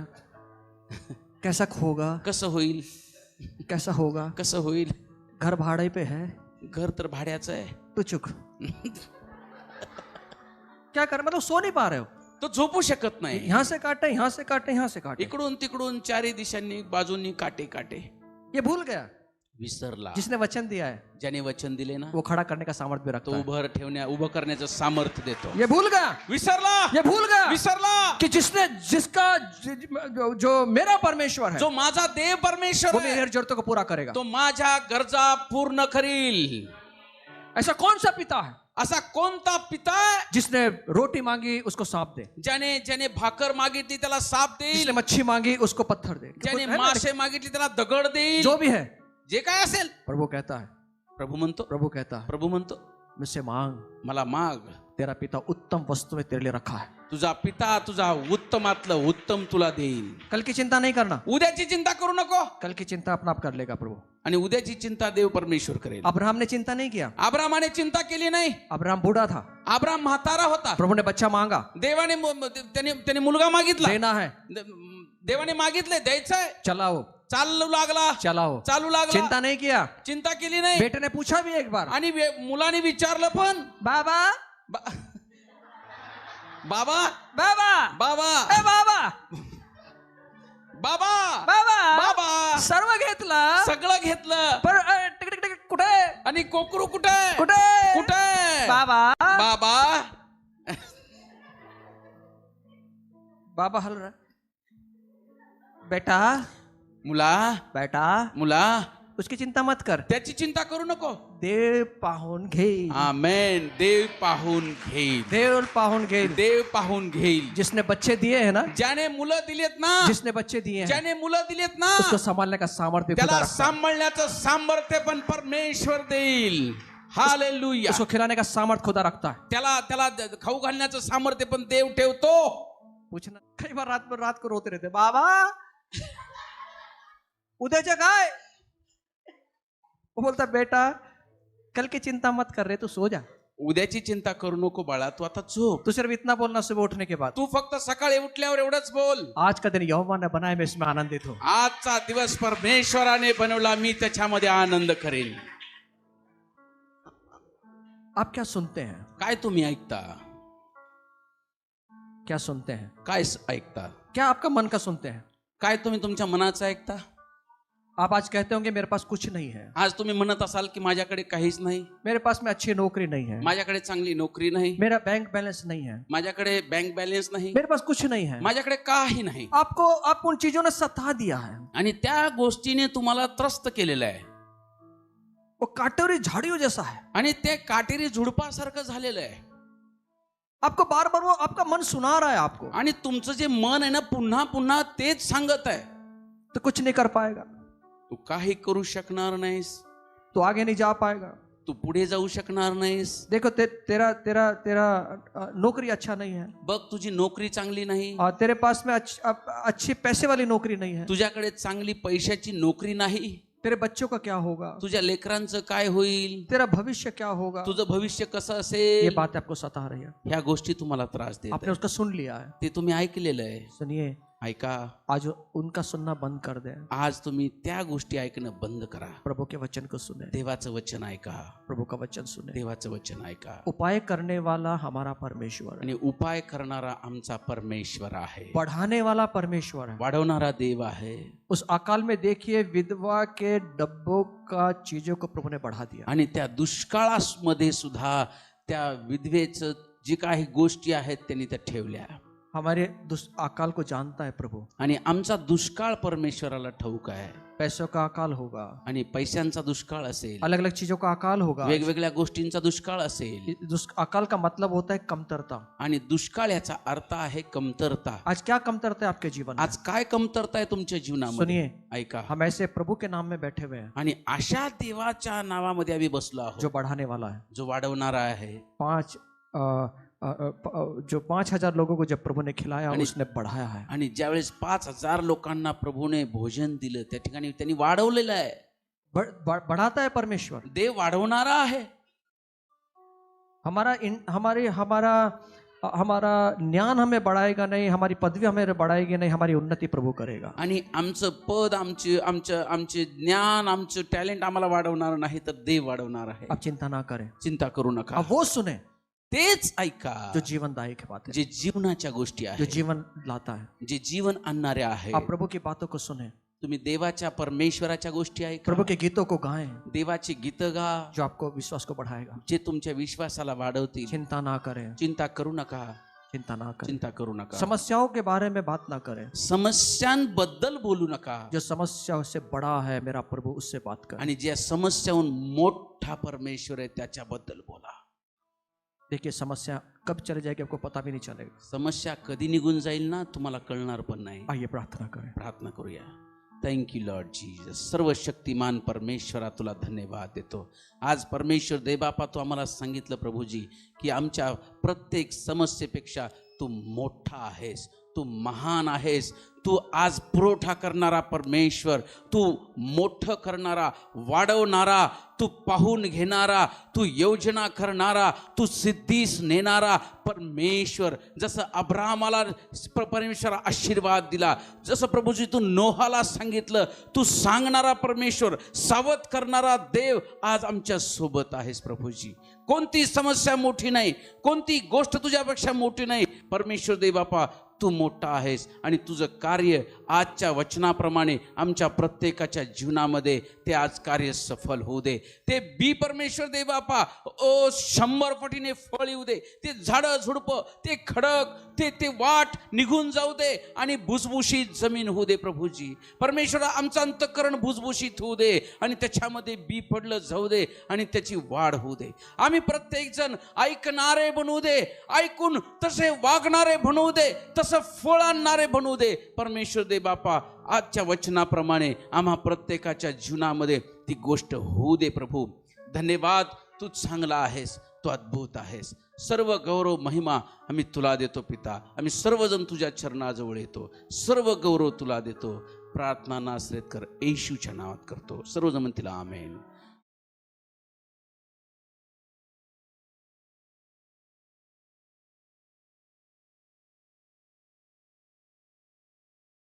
कैसा होगा? कसं होईल? कैसा होगा? कसं होईल? घर भाड़े पे है. घर तर भाड्याचं आहे. तू चुक. क्या कर, मतलब सो नहीं पा रहे हो. तो झोपू शकत नाही. यहाँ से काटे, यहाँ से काटे, यहाँ से काटे. इकडून तिकडून चारी दिशांनी बाजूंनी काटे काटे. ये भूल गया. विसरला. जिसने वचन दिया है, ज्याने वचन दिले ना, वो खड़ा करने का सामर्थ्य भी रखता तो है. उभं करण्याचं सामर्थ्य देतो. ये भूल गया. विसरला. ये भूल गया विसरला कि जिसका जो मेरा परमेश्वर है, जो माझा देव परमेश्वर वो आहे, मेरी जरूरतों को पूरा करेगा. तो माझ्या गरजा पूर्ण करील. ऐसा कौन सा पिता है असा कोणता पिता आहे जिसने रोटी मांगी उसको सांप दे, ज्याने भाकर मागितली त्याला साप देईल, जिसने मच्छी मांगी उसको पत्थर दे, ज्याने मासे मागितली त्याला दगड देईल. जो भी है, जे काय असेल प्रभु कहता है, प्रभू म्हणतो, प्रभु कहता है, प्रभू म्हणतो मुझसे मांग, मला माग, तेरा पिता उत्तम वस्तु में तेरे लिए रखा है। तुझा पिता तुझा उत्तमातलं उत्तम तुला देईल. कल की चिंता नहीं करना, उद्याची चिंता करू नको. कल की चिंता अपना आप कर लेगा प्रभु। आणि उद्याची चिंता देव परमेश्वर करेल. अब्राहम ने चिंता नहीं किया, अब्रामाने चिंता केली नाही. अब्राहम बूढ़ा था, अब्राम म्हातारा होता. प्रभु ने बच्चा मांगा, देवाने त्याने मुलगा मागितला. देना है, देवाने मागितले, द्यायचंय. चलाओ चालू लागला, चालू लागला. चिंता नहीं किया, चिंता केली नाही. बेटे ने पूछा भी एक बार, आणि मुलाने विचारलं पण, बाबा बाबा बाबा बाबा ए बाबा बाबा बाबा बाबा सर्व घेतलं, सगळं घेतलं, पर टिक टिक टिक कुठे आणि कोकरू कुठे कुठे कुठे बाबा बाबा बाबा हल रहा, बेटा मुला बेटा मुला उसकी चिंता मत कर, त्याची चिंता करू नको. देव पाहून घेईल, आमेन. देव पाहून घेईल, देव पाहून घेईल. देव पाहून घेईल. जिसने बच्चे दिए हैं ना, ज्याने मुलं दिलेत ना, जिसने बच्चे दिए हैं ज्याने मुलं दिलेत ना, उसको संभालने का सामर्थ्य खुदा त्याला रखता है। सांभाळण्याचं सामर्थ्य पण परमेश्वर देईल. हालेलुया. उसको खिलाने का सामर्थ्य खुदा रखता है। त्याला त्याला खाऊ घालण्याचं सामर्थ्य पण देव ठेवतो. पूछना, कई बार रात को रोते रहते, बाबा उद्याचं काय? वो बोलता बेटा कल की चिंता मत कर रहे, तू सो जा, उद्याची चिंता करू नको बाळा, तू आता झोप. तू सिर्फ इतना बोलना सुबह उठने के बाद, तू फक्त सकाळी उठल्यावर एवढंच बोल, आज का दिन यहोवा ने बनाया, मैं इसमें आनंदित हूं। आजचा दिवस परमेश्वराने बनवला, मी त्याच्यामध्ये आनंद करेन. आप क्या सुनते हैं? काय तुम्ही ऐकता? क्या सुनते हैं? काय ऐकता? क्या आपका मन का सुनते हैं? काय तुम्ही तुमच्या मनाचं ऐकता? आप आज कहते होंगे मेरे पास कुछ नहीं है, आज तुम्ही म्हणत असाल की माझ्याकडे काहीच नाही, मेरे पास में अच्छी नौकरी नहीं है, माझ्याकडे चांगली नोकरी नाही, मेरा बैंक बैलेंस नहीं है, माझ्याकडे बँक बॅलन्स नाही, मेरे पास कुछ नहीं है। माझ्याकडे काही नाही. आपको उन चीजों ने सता दिया है, आणि त्या गोष्टीने तुम्हाला त्रस्त केलेलं आहे, वो काटेरी झाड़ियों जैसा है, आणि ते काटेरी झुडपासारखं झालेलं आहे. आपको बार बार वो आपका मन सुना रहा है आपको, आणि तुमचं जे मन आहे ना, पुन्हा पुन्हा तेच सांगत आहे. तो कुछ नहीं कर पाएगा, तू काही करू शकणार नाहीस, तो आगे नहीं जा पाएगा, तू पुढे जाऊ शकणार नाहीस. देखो तेरा तेरा तेरा नौकरी अच्छा नहीं है, बघ तुझी नोकरी चांगली नाही, और तेरे पास में अच्छी पैसे वाली नौकरी नहीं है, तुझ्याकडे चांगली पैशाची नोकरी नाही. तेरे बच्चों का क्या होगा, तुझ्या लेकरांचं काय होईल, तेरा भविष्य क्या होगा, तुझं भविष्य कसं ये असेल, बात आपको सता रही है, ह्या गोष्टी तुम्हाला त्रास देत आपने उसका सुन लिया है। ते तुम्ही ऐकलेलं आहे. सुनिए, ऐका, आज उनका सुनना बंद कर दे, आज तुम्ही त्या गोष्टी ऐकणं बंद करा. प्रभु के वचन को सुने, देवाचं वचन ऐका, प्रभु का वचन सुने। देवाचं वचन ऐका. उपाय करने वाला हमारा परमेश्वर है, आणि उपाय करणारा आमचा परमेश्वर आहे, बढ़ाने वाला परमेश्वर है। वाढवणारा देव आहे. उस अकाल में देखिए विधवा के डब्बों का चीजों को प्रभु ने बढ़ा दिया, आणि त्या दुष्काळामध्ये सुद्धा त्या विधवेचं जी काही गोष्टी आहेत त्यांनी त्या ठेवल्या. हमारे अकाल को जानता है प्रभु, आणि आमचा दुष्काळ परमेश्वराला ठाऊक आहे. पैसों का अकाल होगा, आणि पैशांचा दुष्काळ असेल, अलग अलग चीजों का अकाल होगा, वेगवेगळ्या गोष्टींचा दुष्काळ असेल. अकाल का मतलब होता है कमतरता, आणि दुष्काळ याचा अर्थ आहे कमतरता. आज क्या कमतरता है आपके जीवन में? आज काय कमतरता आहे तुमच्या जीवनामध्ये? सुनिए, ऐका, हम ऐसे प्रभु के नाम में बैठे हुए हैं आणि अशा देवाच्या नावामध्ये आम्ही बसलो आहोत, जो बढ़ाने वाला है। जो वाढवणारा आहे. जो 5,000 लोगों को जब प्रभु ने खिलाया, आणि- उसने बढ़ाया है। आणि ज्यावेळेस 5,000 लोकांना प्रभुने भोजन दिलं, त्या ठिकाणी त्यांनी वाढवलेलं आहे. बढ़ाता है परमेश्वर, देव वाढवणारा आहे. हमारा ज्ञान हमें बढ़ाएगा नहीं, हमारी पदवी हमें बढ़ाएगी नहीं, हमारी उन्नति प्रभु करेगा। आणि आमचं पद, आमचे ज्ञान, आमचं टॅलेंट आम्हाला वाढवणार नाही, तर देव वाढवणार आहे. आप चिंता ना करें, चिंता करू नका. अब वो सुने तेच ऐका जो जीवनदायक बात है, जे जीवनाच्या गोष्टी जो आहेत, जीवन लाता है। जे जीवन आणणाऱ्या आहेत. आप प्रभु की बातों को सुने, तुम्ही देवाच्या परमेश्वराच्या गोष्टी ऐका, प्रभु के गीतों को गाएं, देवाची गीतं गा, जो आपको विश्वास को बढ़ाएगा। जे तुमच्या विश्वासाला वाढवतील. चिंता ना करें, चिंता करू नका, चिंता ना करें, चिंता करू नका. समस्याओं के बारे में बात ना करें, समस्यांबद्दल बोलू नका. जो समस्या से बड़ा है मेरा प्रभु, उससे बात करें। आणि ज्या समस्याहून मोठा परमेश्वर आहे त्याच्याबद्दल बोला. देखिए, समस्या कब चले जाएगी आपको पता भी नहीं चलेगा। समस्या कधी निघून जाईल ना, तुम्हाला कळणार पण नाही. आइए प्रार्थना करें। प्रार्थना करूया. Thank you Lord Jesus. सर्व शक्तिमान परमेश्वरा तुला धन्यवाद देतो. आज परमेश्वर देवबापा तू आम्हाला सांगितलं प्रभूजी की आमच्या प्रत्येक समस्येपेक्षा तू मोठा आहेस, तू महान आहेस. तू आज पुरवठा करणारा परमेश्वर, तू मोठं करणारा, वाढवणारा, तू पाहून घेणारा, तू योजना करणारा, तू सिद्धीस नेणारा परमेश्वर. जसं अब्राहमाला परमेश्वर आशीर्वाद दिला, जसं प्रभूजी तू नोहाला सांगितलं, तू सांगणारा परमेश्वर, सावध करणारा देव आज आमच्या सोबत आहेस प्रभूजी. कोणती समस्या मोठी नाही, कोणती गोष्ट तुझ्यापेक्षा मोठी नाही. परमेश्वर देव बापा तू मोठा आहेस आणि तुझं कार्य आजच्या वचनाप्रमाणे आमच्या प्रत्येकाच्या जीवनामध्ये ते आज कार्य सफल होऊ दे. ते बी परमेश्वर देव बापा 100 पटीने फळ येऊ दे. ते झाडं झुडपं, ते खडक, ते वाट निघून जाऊ दे आणि भुसभुशीत जमीन होऊ दे प्रभूजी. परमेश्वर आमचं अंतःकरण भुसभुशीत होऊ दे आणि त्याच्यामध्ये बी पडलं जाऊ दे आणि त्याची वाढ होऊ दे. आम्ही प्रत्येक जण ऐकणारे बनवू दे, ऐकून तसे वागणारे बनवू दे, तसं फळ आणणारे बनवू दे. परमेश्वर दे बापा आजच्या वचनाप्रमाणे आम्हा प्रत्येकाच्या जीवनामध्ये ती गोष्ट होऊ दे प्रभू. धन्यवाद. तू चांगला आहेस, तू अद्भुत आहेस. सर्व गौरव महिमा आम्ही तुला देतो पिता. आम्ही सर्वजण तुझ्या चरणाजवळ येतो, सर्व गौरव तुला देतो. प्रार्थना नासरेत कर येशूच्या नावात करतो. सर्वजण म्हणतील आमेन.